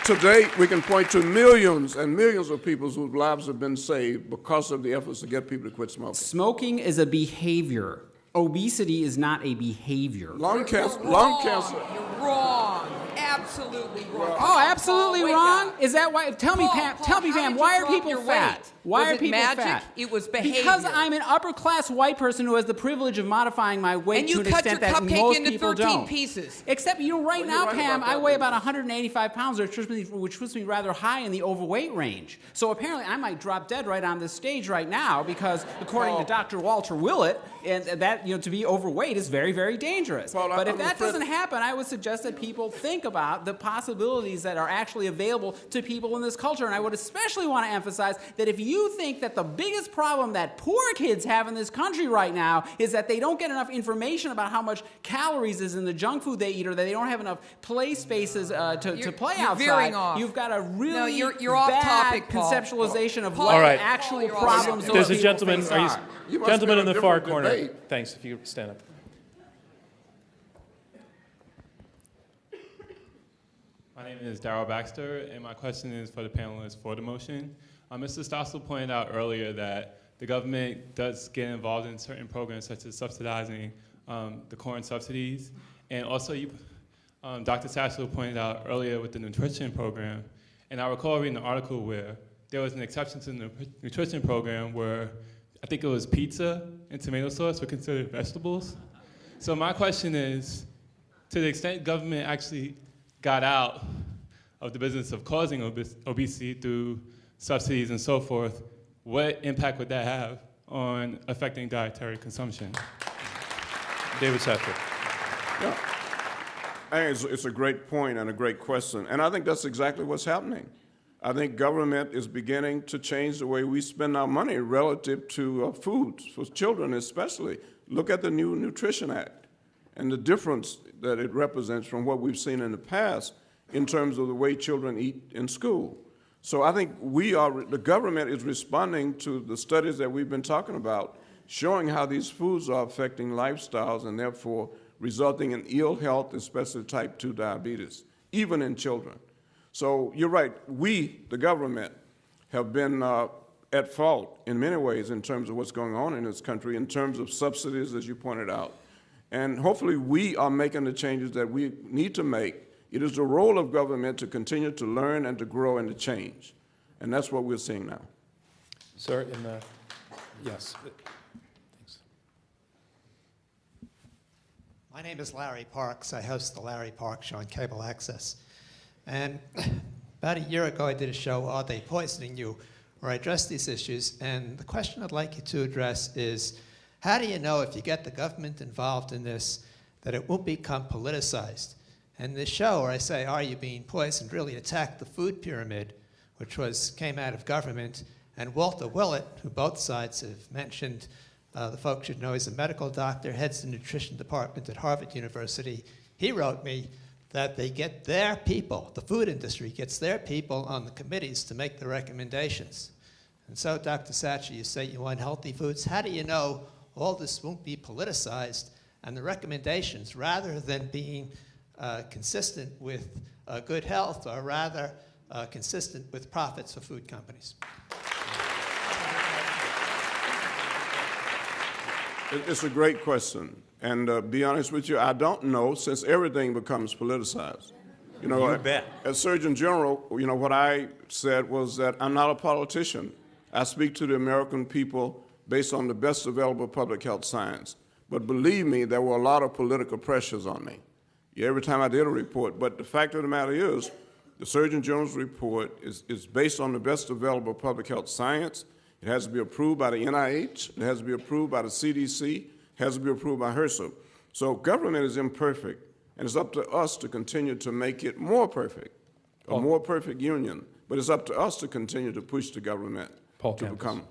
[SPEAKER 3] Today, we can point to millions and millions of people whose lives have been saved because of the efforts to get people to quit smoking.
[SPEAKER 5] Smoking is a behavior. Obesity is not a behavior.
[SPEAKER 3] Lung cancer.
[SPEAKER 4] You're wrong. Absolutely wrong.
[SPEAKER 5] Oh, absolutely
[SPEAKER 4] Wake
[SPEAKER 5] wrong?
[SPEAKER 4] up.
[SPEAKER 5] Is that why? Tell me, Pam,
[SPEAKER 4] Paul,
[SPEAKER 5] why are
[SPEAKER 4] how did you
[SPEAKER 5] people
[SPEAKER 4] drop your
[SPEAKER 5] fat?
[SPEAKER 4] weight?
[SPEAKER 5] Why
[SPEAKER 4] Was
[SPEAKER 5] are
[SPEAKER 4] it
[SPEAKER 5] people
[SPEAKER 4] magic?
[SPEAKER 5] fat?
[SPEAKER 4] It was behavior.
[SPEAKER 5] Because I'm an upper class white person who has the privilege of modifying my weight
[SPEAKER 4] And
[SPEAKER 5] to
[SPEAKER 4] you
[SPEAKER 5] an
[SPEAKER 4] cut your
[SPEAKER 5] extent that
[SPEAKER 4] cupcake
[SPEAKER 5] most
[SPEAKER 4] into
[SPEAKER 5] people
[SPEAKER 4] 13
[SPEAKER 5] don't.
[SPEAKER 4] pieces.
[SPEAKER 5] Except, right now,
[SPEAKER 3] right
[SPEAKER 5] Pam,
[SPEAKER 3] about
[SPEAKER 5] I
[SPEAKER 3] that,
[SPEAKER 5] weigh
[SPEAKER 3] David.
[SPEAKER 5] about 185 pounds, which puts me rather high in the overweight range. So apparently I might drop dead right on this stage right now because, according to Dr. Walter Willett, and that, to be overweight is very, very dangerous.
[SPEAKER 3] Paul,
[SPEAKER 5] but if
[SPEAKER 3] I'm
[SPEAKER 5] that
[SPEAKER 3] afraid-
[SPEAKER 5] doesn't happen, I would suggest that people think about the possibilities that are actually available to people in this culture. And I would especially want to emphasize that if you think that the biggest problem that poor kids have in this country right now is that they don't get enough information about how much calories is in the junk food they eat, or that they don't have enough play spaces to play
[SPEAKER 4] you're
[SPEAKER 5] outside,
[SPEAKER 4] veering off.
[SPEAKER 5] you've got a really
[SPEAKER 4] you're off
[SPEAKER 5] bad
[SPEAKER 4] topic, Paul.
[SPEAKER 5] conceptualization of
[SPEAKER 4] Paul,
[SPEAKER 5] what
[SPEAKER 1] All right.
[SPEAKER 5] the actual
[SPEAKER 4] You're off
[SPEAKER 5] problems
[SPEAKER 4] topic.
[SPEAKER 1] There's a
[SPEAKER 5] those
[SPEAKER 1] gentleman,
[SPEAKER 5] people face are.
[SPEAKER 3] You must
[SPEAKER 1] gentleman
[SPEAKER 3] be
[SPEAKER 1] in
[SPEAKER 3] in
[SPEAKER 1] the
[SPEAKER 3] a
[SPEAKER 1] far
[SPEAKER 3] different
[SPEAKER 1] corner.
[SPEAKER 3] debate.
[SPEAKER 1] Thanks, if you stand up.
[SPEAKER 11] My name is Darryl Baxter, and my question is for the panelists for the motion. Mr. Stossel pointed out earlier that the government does get involved in certain programs such as subsidizing the corn subsidies. And also, Dr. Satcher pointed out earlier with the nutrition program. And I recall reading an article where there was an exception to the nutrition program where I think it was pizza and tomato sauce were considered vegetables. So my question is, to the extent government actually got out of the business of causing obesity through subsidies and so forth, what impact would that have on affecting dietary consumption?
[SPEAKER 1] David Satcher.
[SPEAKER 3] Yeah. I think it's a great point and a great question. And I think that's exactly what's happening. I think government is beginning to change the way we spend our money relative to food, for children especially. Look at the new Nutrition Act and the difference that it represents from what we've seen in the past in terms of the way children eat in school. So I think the government is responding to the studies that we've been talking about showing how these foods are affecting lifestyles and therefore resulting in ill health, especially type 2 diabetes, even in children. So you're right, we, the government, have been at fault in many ways in terms of what's going on in this country, in terms of subsidies, as you pointed out. And hopefully we are making the changes that we need to make. It is the role of government to continue to learn and to grow and to change. And that's what we're seeing now.
[SPEAKER 1] Sir, in the, yes. Thanks.
[SPEAKER 12] My name is Larry Parks. I host the Larry Parks Show on cable access. And about a year ago, I did a show, Are They Poisoning You?, where I addressed these issues. And the question I'd like you to address is, how do you know if you get the government involved in this that it won't become politicized? And this show where I say, are you being poisoned, really attacked the food pyramid, which came out of government. And Walter Willett, who both sides have mentioned, the folks should know he's a medical doctor, heads the nutrition department at Harvard University. He wrote me that they get their people, the food industry gets their people on the committees to make the recommendations. And so, Dr. Satcher, you say you want healthy foods. How do you know all this won't be politicized and the recommendations, rather than being consistent with good health, are rather consistent with profits for food companies?
[SPEAKER 3] It's a great question. And be honest with you, I don't know, since everything becomes politicized. You know,
[SPEAKER 6] You bet.
[SPEAKER 3] As Surgeon General, you know, what I said was that I'm not a politician. I speak to the American people based on the best available public health science. But believe me, there were a lot of political pressures on me every time I did a report. But the fact of the matter is, the Surgeon General's report is based on the best available public health science. It has to be approved by the NIH. It has to be approved by the CDC. It has to be approved by HRSA. So government is imperfect, and it's up to us to continue to make it more perfect, a more perfect union. But it's up to us to continue to push the government to become.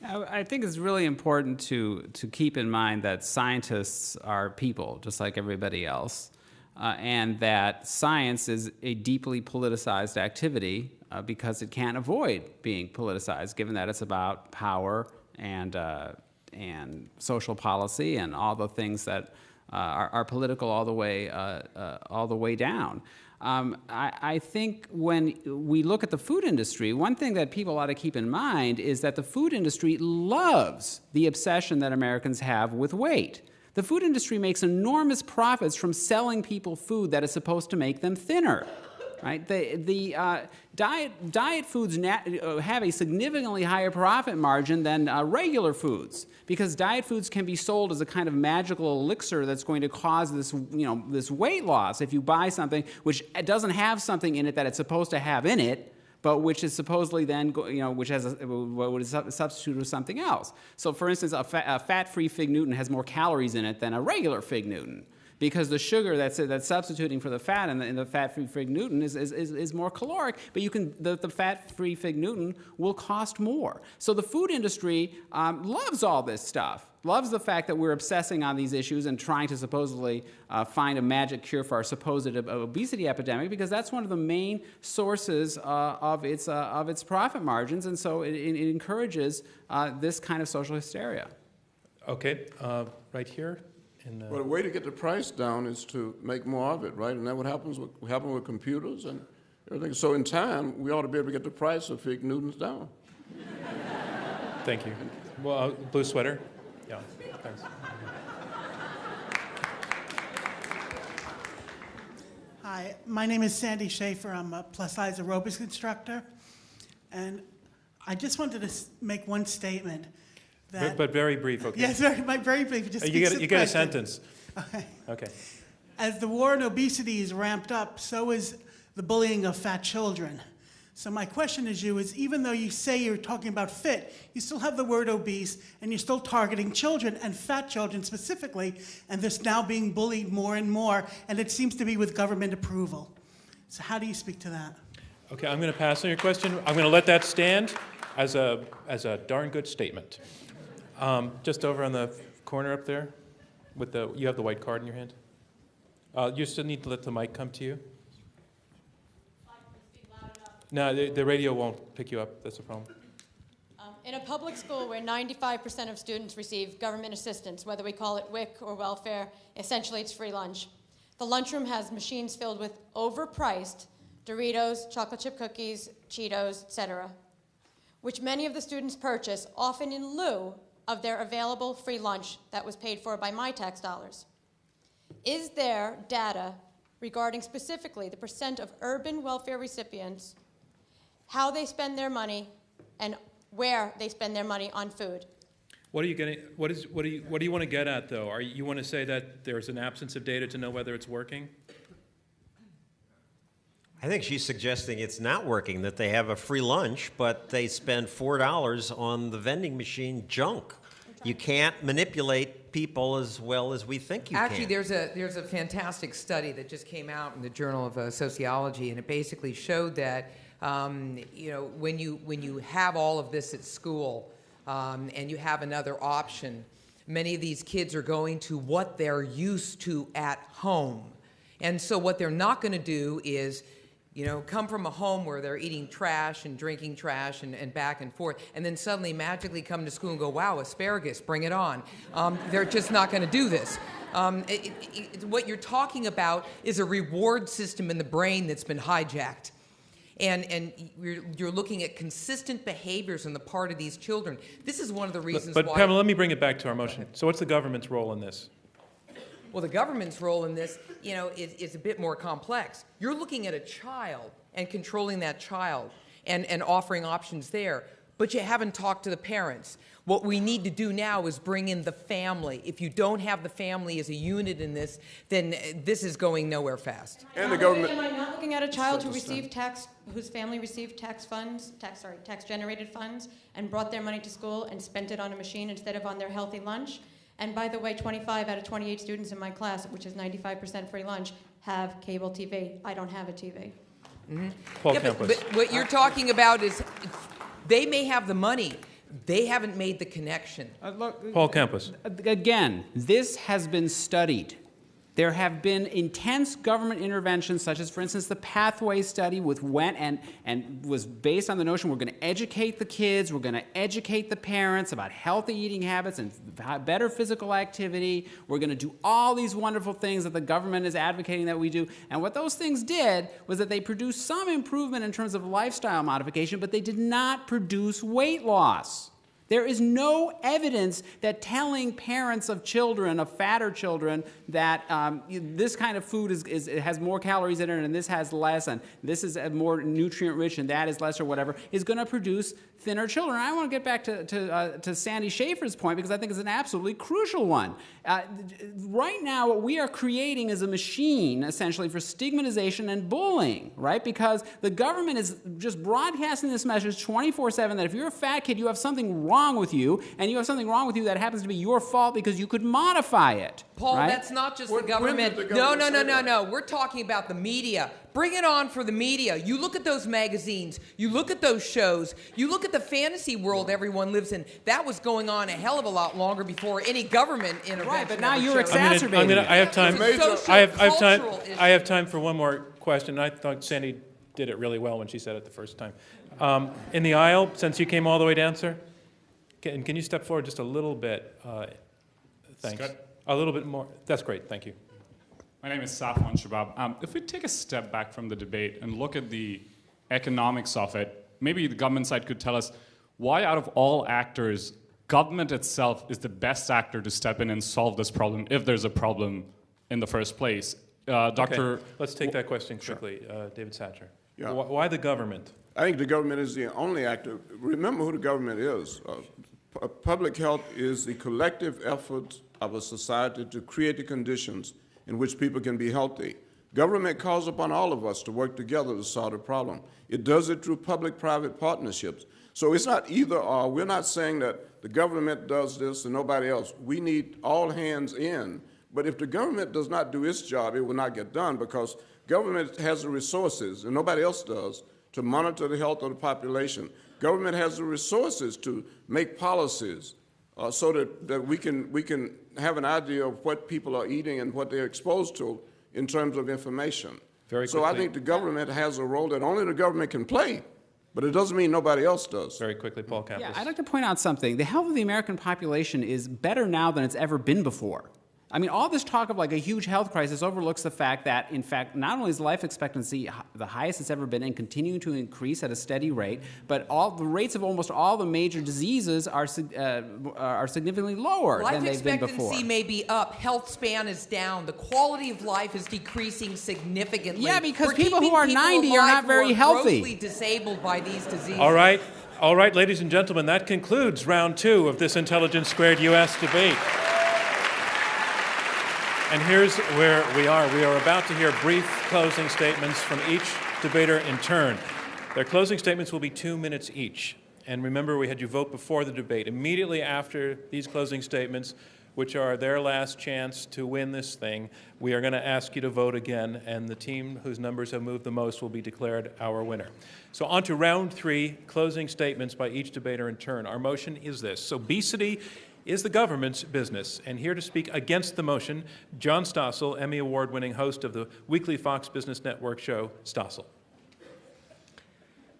[SPEAKER 5] I think it's really important to keep in mind that scientists are people, just like everybody else, and that science is a deeply politicized activity because it can't avoid being politicized, given that it's about power and social policy and all the things that are political all the way down. I think when we look at the food industry, one thing that people ought to keep in mind is that the food industry loves the obsession that Americans have with weight. The food industry makes enormous profits from selling people food that is supposed to make them thinner. Right? The diet foods have a significantly higher profit margin than regular foods, because diet foods can be sold as a kind of magical elixir that's going to cause this, this weight loss. If you buy something which doesn't have something in it that it's supposed to have in it, but which is supposedly then, which has what is substituted with something else. So, for instance, a fat-free Fig Newton has more calories in it than a regular Fig Newton, because the sugar that's substituting for the fat in the fat-free Fig Newton is more caloric, but the fat-free Fig Newton will cost more. So the food industry loves all this stuff, loves the fact that we're obsessing on these issues and trying to supposedly find a magic cure for our supposed obesity epidemic, because that's one of the main sources of its profit margins, and so it encourages this kind of social hysteria.
[SPEAKER 1] Okay, right here.
[SPEAKER 3] Well, the way to get the price down is to make more of it, right? And that's what happens with computers and everything. So in time, we ought to be able to get the price of Fig Newtons down.
[SPEAKER 1] Thank you. Well, blue sweater. Yeah, thanks.
[SPEAKER 13] Hi, my name is Sandy Schaefer. I'm a plus-size aerobics instructor. And I just wanted to make one statement.
[SPEAKER 1] But very brief, okay?
[SPEAKER 13] Yes, very brief. Just
[SPEAKER 1] you get a sentence.
[SPEAKER 13] Okay.
[SPEAKER 1] Okay.
[SPEAKER 13] As the war on obesity is ramped up, so is the bullying of fat children. So my question is even though you say you're talking about fit, you still have the word obese, and you're still targeting children, and fat children specifically, and they're now being bullied more and more, and it seems to be with government approval. So how do you speak to that?
[SPEAKER 1] Okay, I'm going to pass on your question. I'm going to let that stand as a darn good statement. Just over on the corner up there, you have the white card in your hand. You still need to let the mic come to you. No, the radio won't pick you up. That's the problem.
[SPEAKER 14] In a public school where 95% of students receive government assistance, whether we call it WIC or welfare, essentially it's free lunch. The lunchroom has machines filled with overpriced Doritos, chocolate chip cookies, Cheetos, etc., which many of the students purchase, often in lieu of their available free lunch that was paid for by my tax dollars. Is there data regarding specifically the percent of urban welfare recipients, how they spend their money, and where they spend their money on food?
[SPEAKER 1] What are you getting? What do you want to get at, though? You want to say that there's an absence of data to know whether it's working?
[SPEAKER 6] I think she's suggesting it's not working, that they have a free lunch, but they spend $4 on the vending machine junk. You can't manipulate people as well as we think you
[SPEAKER 4] Actually,
[SPEAKER 6] can.
[SPEAKER 4] there's a fantastic study that just came out in the Journal of Sociology, and it basically showed that when you have all of this at school and you have another option, many of these kids are going to what they're used to at home, and so what they're not going to do is come from a home where they're eating trash and drinking trash and back and forth, and then suddenly magically come to school and go, wow, asparagus, bring it on. They're just not going to do this. What you're talking about is a reward system in the brain that's been hijacked. And you're looking at consistent behaviors on the part of these children. This is one of the reasons why...
[SPEAKER 1] But Pamela, let me bring it back to our motion. So what's the government's role in this?
[SPEAKER 4] Well, the government's role in this, is a bit more complex. You're looking at a child and controlling that child and offering options there, but you haven't talked to the parents. What we need to do now is bring in the family. If you don't have the family as a unit in this, then this is going nowhere fast.
[SPEAKER 6] And the government...
[SPEAKER 14] Am I not looking at a child whose family received tax generated funds, and brought their money to school and spent it on a machine instead of on their healthy lunch? And by the way, 25 out of 28 students in my class, which is 95% free lunch, have cable TV. I don't have a TV.
[SPEAKER 4] Mm-hmm.
[SPEAKER 1] Paul
[SPEAKER 4] Campos. But what you're talking about is they may have the money. They haven't made the connection.
[SPEAKER 1] Paul Campos.
[SPEAKER 5] Again, this has been studied. There have been intense government interventions, such as, for instance, the Pathway study, which went and was based on the notion we're going to educate the kids, we're going to educate the parents about healthy eating habits and better physical activity. We're going to do all these wonderful things that the government is advocating that we do. And what those things did was that they produced some improvement in terms of lifestyle modification, but they did not produce weight loss. There is no evidence that telling parents of children, of fatter children, that this kind of food has more calories in it and this has less and this is more nutrient-rich and that is less or whatever, is going to produce thinner children. I want to get back to Sandy Schaefer's point because I think it's an absolutely crucial one. Right now, what we are creating is a machine, essentially, for stigmatization and bullying, right? Because the government is just broadcasting this message 24/7 that if you're a fat kid, you have something wrong with you, and you have something wrong with you that happens to be your fault because you could modify it.
[SPEAKER 4] Paul,
[SPEAKER 5] right?
[SPEAKER 4] that's not just the government. No. We're talking about the media. Bring it on for the media. You look at those magazines. You look at those shows. You look at the fantasy world everyone lives in. That was going on a hell of a lot longer before any government intervention.
[SPEAKER 5] Right, but now you're
[SPEAKER 4] showed.
[SPEAKER 5] exacerbating.
[SPEAKER 1] I have time.
[SPEAKER 4] I
[SPEAKER 1] I have time for one more question. I thought Sandy did it really well when she said it the first time. In the aisle, since you came all the way down, sir, can you step forward just a little bit? Thanks.
[SPEAKER 11] Scott?
[SPEAKER 1] A little bit more. That's great. Thank you.
[SPEAKER 11] My name is Safwan Shabab. If we take a step back from the debate and look at the economics of it, maybe the government side could tell us why out of all actors, government itself is the best actor to step in and solve this problem if there's a problem in the first place. Dr.
[SPEAKER 1] Okay. Let's take that question quickly. David Satcher.
[SPEAKER 3] Yeah.
[SPEAKER 1] Why the government?
[SPEAKER 3] I think the government is the only actor. Remember who the government is. Public health is the collective effort of a society to create the conditions in which people can be healthy. Government calls upon all of us to work together to solve the problem. It does it through public-private partnerships. So it's not either or. We're not saying that the government does this and nobody else. We need all hands in. But if the government does not do its job, it will not get done because government has the resources, and nobody else does, to monitor the health of the population. Government has the resources to make policies so that we can have an idea of what people are eating and what they're exposed to in terms of information.
[SPEAKER 1] Very
[SPEAKER 3] so
[SPEAKER 1] quickly.
[SPEAKER 3] I think the government has a role that only the government can play, But it doesn't mean nobody else does.
[SPEAKER 1] Very quickly, Paul Campos.
[SPEAKER 5] Yeah, I'd like to point out something. The health of the American population is better now than it's ever been before. I mean, all this talk of like a huge health crisis overlooks the fact that, in fact, not only is life expectancy the highest it's ever been and continuing to increase at a steady rate, but all the rates of almost all the major diseases are significantly lower than they've been before.
[SPEAKER 4] Life expectancy may be up, health span is down, the quality of life is decreasing significantly.
[SPEAKER 5] Yeah, because
[SPEAKER 4] We're
[SPEAKER 5] people who
[SPEAKER 4] keeping
[SPEAKER 5] are
[SPEAKER 4] people
[SPEAKER 5] 90 are
[SPEAKER 4] alive
[SPEAKER 5] not very
[SPEAKER 4] who are
[SPEAKER 5] healthy.
[SPEAKER 4] grossly disabled by these diseases.
[SPEAKER 1] All right, ladies and gentlemen, that concludes round 2 of this Intelligence Squared U.S. debate. And here's where we are. We are about to hear brief closing statements from each debater in turn. Their closing statements will be 2 minutes each. And remember, we had you vote before the debate. Immediately after these closing statements, which are their last chance to win this thing, we are going to ask you to vote again, and the team whose numbers have moved the most will be declared our winner. So on to round 3, closing statements by each debater in turn. Our motion is this: obesity is the government's business. And here to speak against the motion, John Stossel, Emmy Award-winning host of the weekly Fox Business Network show, Stossel.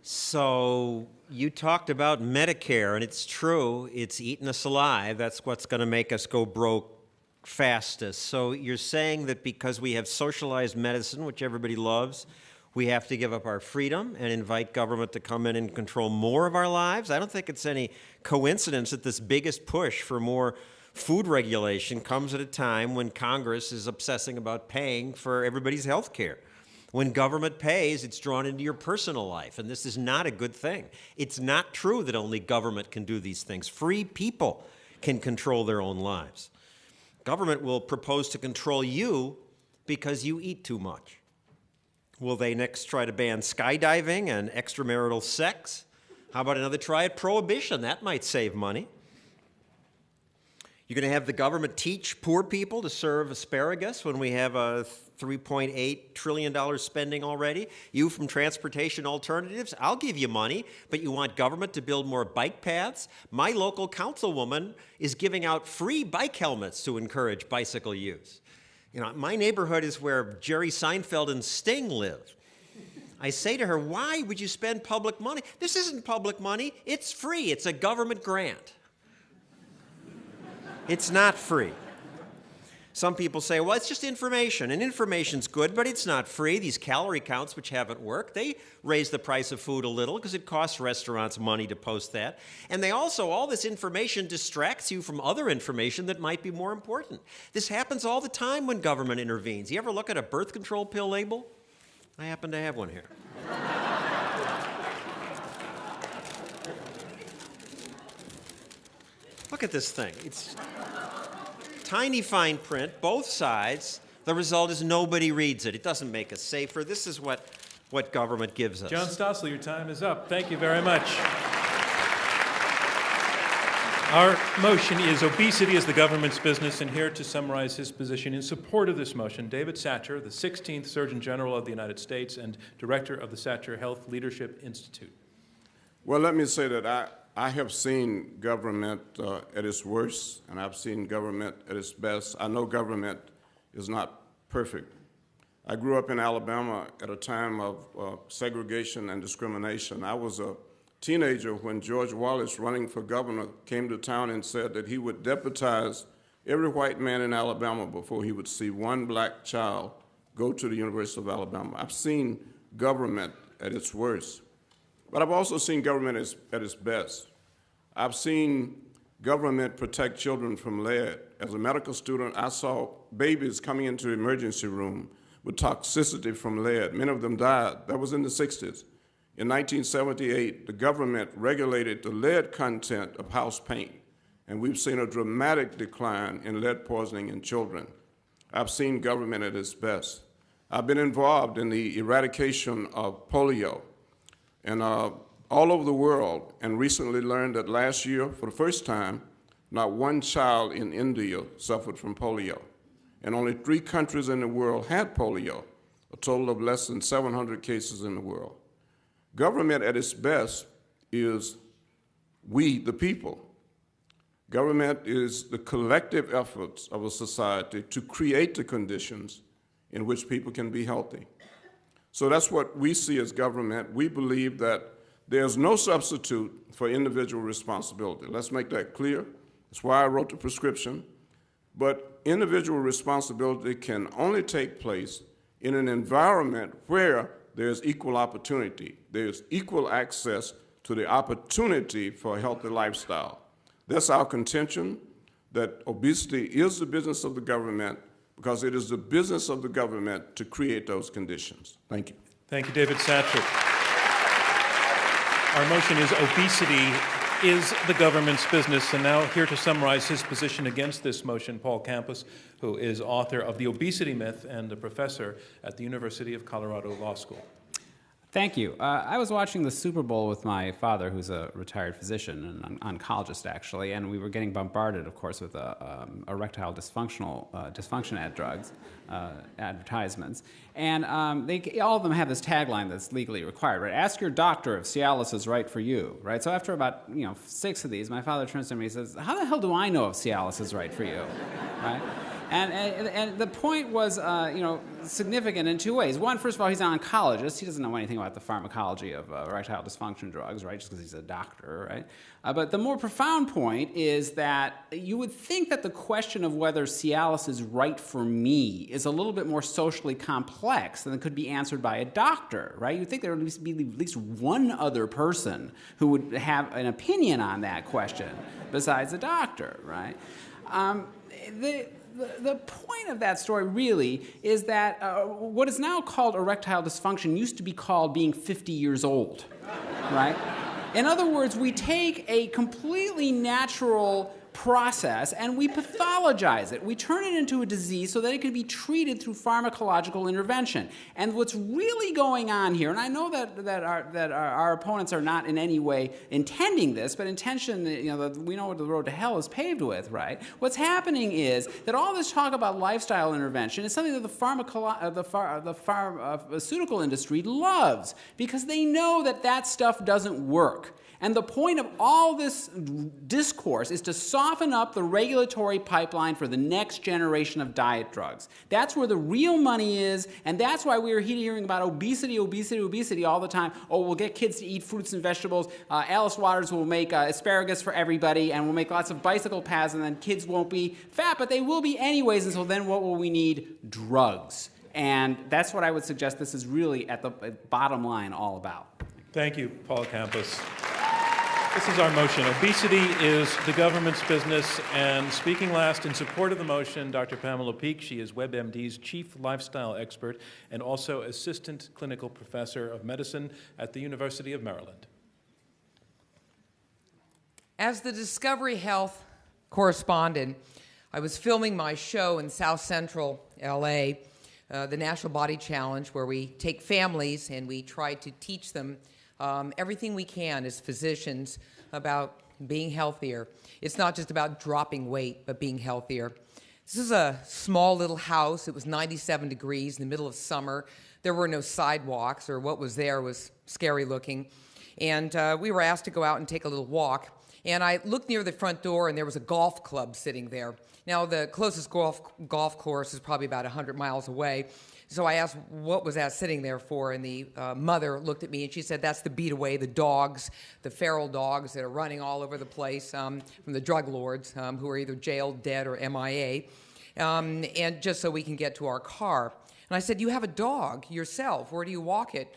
[SPEAKER 6] So you talked about Medicare, and it's true, it's eating us alive. That's what's going to make us go broke fastest. So you're saying that because we have socialized medicine, which everybody loves, we have to give up our freedom and invite government to come in and control more of our lives? I don't think it's any coincidence that this biggest push for more food regulation comes at a time when Congress is obsessing about paying for everybody's health care. When government pays, it's drawn into your personal life, and this is not a good thing. It's not true that only government can do these things. Free people can control their own lives. Government will propose to control you because you eat too much. Will they next try to ban skydiving and extramarital sex? How about another try at prohibition? That might save money. You're going to have the government teach poor people to serve asparagus when we have a $3.8 trillion spending already. You from Transportation Alternatives, I'll give you money, but you want government to build more bike paths? My local councilwoman is giving out free bike helmets to encourage bicycle use. You know, my neighborhood is where Jerry Seinfeld and Sting live. I say to her, why would you spend public money? This isn't public money. It's free. It's a government grant. It's not free. Some people say, well, it's just information, and information's good, but it's not free. These calorie counts, which haven't worked, they raise the price of food a little because it costs restaurants money to post that. And they also, all this information distracts you from other information that might be more important. This happens all the time when government intervenes. You ever look at a birth control pill label? I happen to have one here. Look at this thing. It's tiny fine print, both sides. The result is nobody reads it. It doesn't make us safer. This is what government gives us.
[SPEAKER 1] John Stossel, your time is up. Thank you very much. Our motion is obesity is the government's business, and here to summarize his position in support of this motion, David Satcher, the 16th Surgeon General of the United States and Director of the Satcher Health Leadership Institute.
[SPEAKER 3] Well, let me say that I have seen government at its worst, and I've seen government at its best. I know government is not perfect. I grew up in Alabama at a time of segregation and discrimination. I was a teenager when George Wallace, running for governor, came to town and said that he would deputize every white man in Alabama before he would see one black child go to the University of Alabama. I've seen government at its worst. But I've also seen government at its best. I've seen government protect children from lead. As a medical student, I saw babies coming into the emergency room with toxicity from lead. Many of them died. That was in the 60s. In 1978, the government regulated the lead content of house paint, and we've seen a dramatic decline in lead poisoning in children. I've seen government at its best. I've been involved in the eradication of polio, and all over the world, and recently learned that last year, for the first time, not one child in India suffered from polio. And only 3 countries in the world had polio, a total of less than 700 cases in the world. Government at its best is we, the people. Government is the collective efforts of a society to create the conditions in which people can be healthy. So that's what we see as government. We believe that There's no substitute for individual responsibility. Let's make that clear. That's why I wrote the prescription. But individual responsibility can only take place in an environment where there's equal opportunity. There's equal access to the opportunity for a healthy lifestyle. That's our contention, that obesity is the business of the government because it is the business of the government to create those conditions. Thank you.
[SPEAKER 1] Thank you, David Satcher. Our motion is obesity is the government's business. And now here to summarize his position against this motion, Paul Campos, who is author of The Obesity Myth and a professor at the University of Colorado Law School.
[SPEAKER 5] Thank you. I was watching the Super Bowl with my father, who's a retired physician and an oncologist, actually, and we were getting bombarded, of course, with erectile dysfunction ad drugs, advertisements. And all of them have this tagline that's legally required, right? Ask your doctor if Cialis is right for you, right? So after about 6 of these, my father turns to me and says, "How the hell do I know if Cialis is right for you?" Right? And the point was, significant in 2 ways. One, first of all, he's an oncologist. He doesn't know anything about the pharmacology of erectile dysfunction drugs, right, just because he's a doctor, right? But the more profound point is that you would think that the question of whether Cialis is right for me is a little bit more socially complex than it could be answered by a doctor, right? You'd think there would be at least one other person who would have an opinion on that question besides a doctor, right? The point of that story really is that what is now called erectile dysfunction used to be called being 50 years old, right? In other words, we take a completely natural process and we pathologize it. We turn it into a disease so that it can be treated through pharmacological intervention. And what's really going on here, and I know that our opponents are not in any way intending this, but intention, we know what the road to hell is paved with, right? What's happening is that all this talk about lifestyle intervention is something that the pharmaceutical industry loves because they know that stuff doesn't work. And the point of all this discourse is to soften up the regulatory pipeline for the next generation of diet drugs. That's where the real money is, and that's why we are hearing about obesity all the time. Oh, we'll get kids to eat fruits and vegetables. Alice Waters will make asparagus for everybody, and we'll make lots of bicycle paths, and then kids won't be fat, but they will be anyways, and so then what will we need? Drugs. And that's what I would suggest this is really at the bottom line all about.
[SPEAKER 1] Thank you, Paul Campos. This is our motion. Obesity is the government's business. And speaking last in support of the motion, Dr. Pamela Peeke. She is WebMD's chief lifestyle expert and also assistant clinical professor of medicine at the University of Maryland.
[SPEAKER 4] As the Discovery Health correspondent, I was filming my show in South Central LA, the National Body Challenge, where we take families and we try to teach them everything we can as physicians about being healthier. It's not just about dropping weight, but being healthier. This is a small little house. It was 97 degrees in the middle of summer. There were no sidewalks, or what was there was scary looking. And we were asked to go out and take a little walk. And I looked near the front door, and there was a golf club sitting there. Now, the closest golf course is probably about 100 miles away. So I asked, what was that sitting there for? And the mother looked at me and she said, that's to beat away the dogs, the feral dogs that are running all over the place from the drug lords who are either jailed, dead, or MIA, and just so we can get to our car. And I said, you have a dog yourself. Where do you walk it?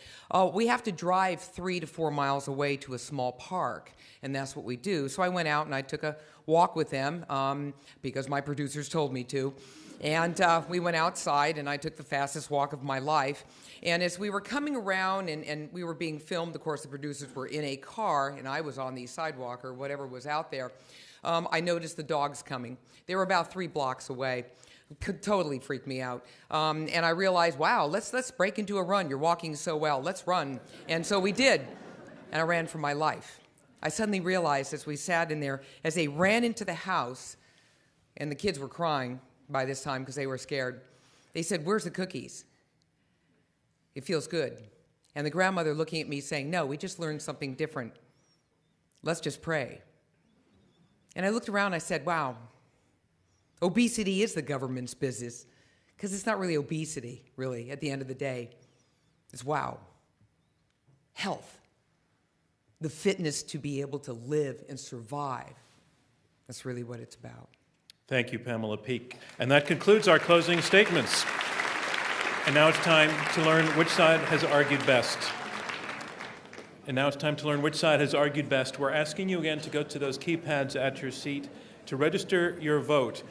[SPEAKER 4] We have to drive 3 to 4 miles away to a small park, and that's what we do. So I went out and I took a walk with them because my producers told me to. And we went outside, and I took the fastest walk of my life. And as we were coming around and we were being filmed, of course, the producers were in a car, and I was on the sidewalk or whatever was out there, I noticed the dogs coming. They were about 3 blocks away. Could totally freak me out. And I realized, wow, let's break into a run. You're walking so well. Let's run. And so we did. And I ran for my life. I suddenly realized as we sat in there, as they ran into the house, and the kids were crying by this time because they were scared. They said, where's the cookies? It feels good. And the grandmother looking at me saying, no, we just learned something different. Let's just pray. And I looked around and I said, wow, obesity is the government's business, because it's not really obesity, really, at the end of the day. It's wow. Health. the fitness to be able to live and survive. That's really what it's about.
[SPEAKER 1] Thank you, Pamela Peeke. And that concludes our closing statements. And now it's time to learn which side has argued best. We're asking you again to go to those keypads at your seat to register your vote.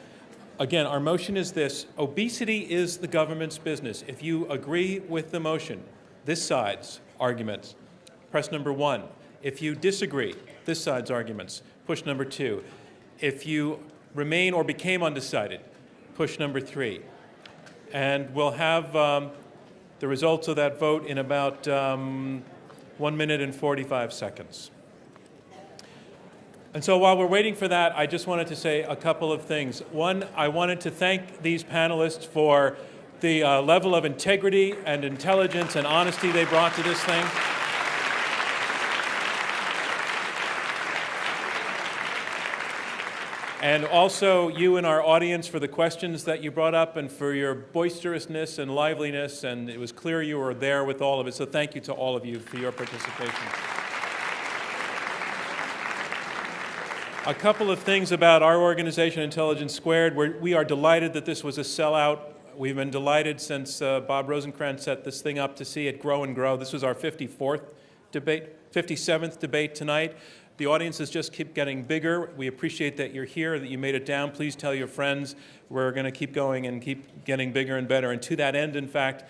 [SPEAKER 1] Again, our motion is this: obesity is the government's business. If you agree with the motion, this side's arguments, press number 1. If you disagree, this side's arguments, push number 2. If you remain or became undecided, push number 3. And we'll have the results of that vote in about 1 minute and 45 seconds. And so while we're waiting for that, I just wanted to say a couple of things. One, I wanted to thank these panelists for the level of integrity and intelligence and honesty they brought to this thing. And also you in our audience for the questions that you brought up and for your boisterousness and liveliness, and it was clear you were there with all of it, so thank you to all of you for your participation. A couple of things about our organization, Intelligence Squared. We are delighted that this was a sellout. We've been delighted since Bob Rosencrantz set this thing up to see it grow and grow. This was our 57th debate tonight. The audiences just keep getting bigger. We appreciate that you're here, that you made it down. Please tell your friends. We're going to keep going and keep getting bigger and better. And to that end, in fact,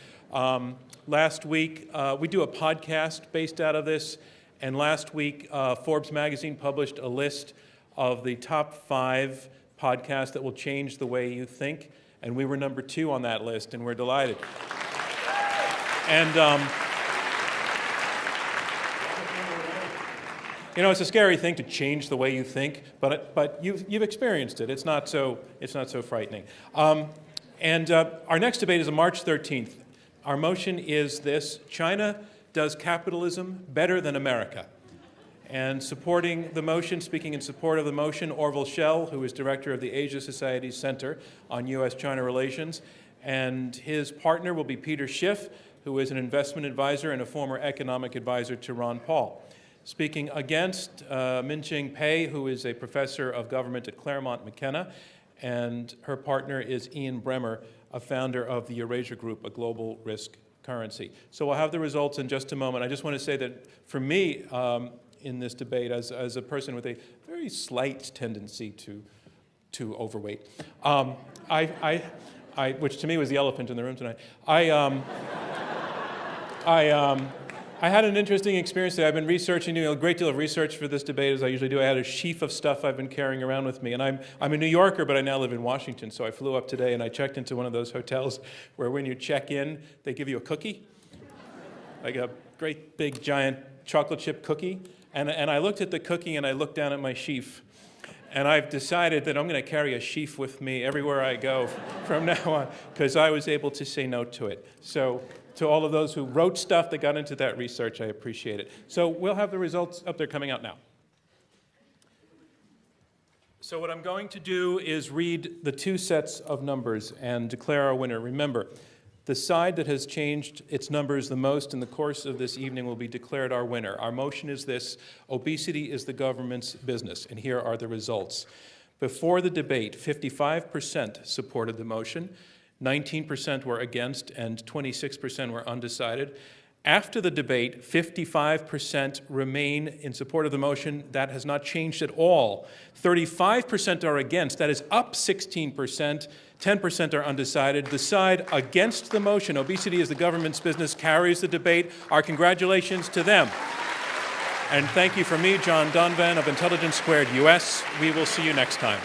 [SPEAKER 1] last week, we do a podcast based out of this. And last week, Forbes magazine published a list of the top 5 podcasts that will change the way you think. And we were number 2 on that list, and we're delighted. And you know, it's a scary thing to change the way you think, but you've experienced it. It's not so frightening. And our next debate is on March 13th. Our motion is this: China does capitalism better than America. And supporting the motion, speaking in support of the motion, Orville Schell, who is director of the Asia Society's Center on U.S.-China Relations, and his partner will be Peter Schiff, who is an investment advisor and a former economic advisor to Ron Paul. Speaking against, Min-Ching Pei, who is a professor of government at Claremont McKenna, and her partner is Ian Bremmer, a founder of the Eurasia Group, a global risk currency. So we'll have the results in just a moment. I just want to say that for me, in this debate, as a person with a very slight tendency to overweight, which to me was the elephant in the room tonight, I had an interesting experience today. I've been doing a great deal of research for this debate, as I usually do. I had a sheaf of stuff I've been carrying around with me. And I'm a New Yorker, but I now live in Washington. So I flew up today and I checked into one of those hotels where when you check in, they give you a cookie, like a great big giant chocolate chip cookie. And I looked at the cookie and I looked down at my sheaf. And I've decided that I'm going to carry a sheaf with me everywhere I go from now on, because I was able to say no to it. So to all of those who wrote stuff that got into that research, I appreciate it. So we'll have the results up there coming out now. So what I'm going to do is read the 2 sets of numbers and declare our winner. Remember, the side that has changed its numbers the most in the course of this evening will be declared our winner. Our motion is this: obesity is the government's business. And here are the results. Before the debate, 55% supported the motion, 19% were against, and 26% were undecided. After the debate, 55% remain in support of the motion. That has not changed at all. 35% are against. That is up 16%. 10% are undecided. The side against the motion, obesity is the government's business, carries the debate. Our congratulations to them. And thank you from me, John Donvan of Intelligence Squared US. We will see you next time.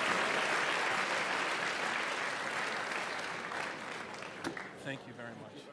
[SPEAKER 1] Thank you very much.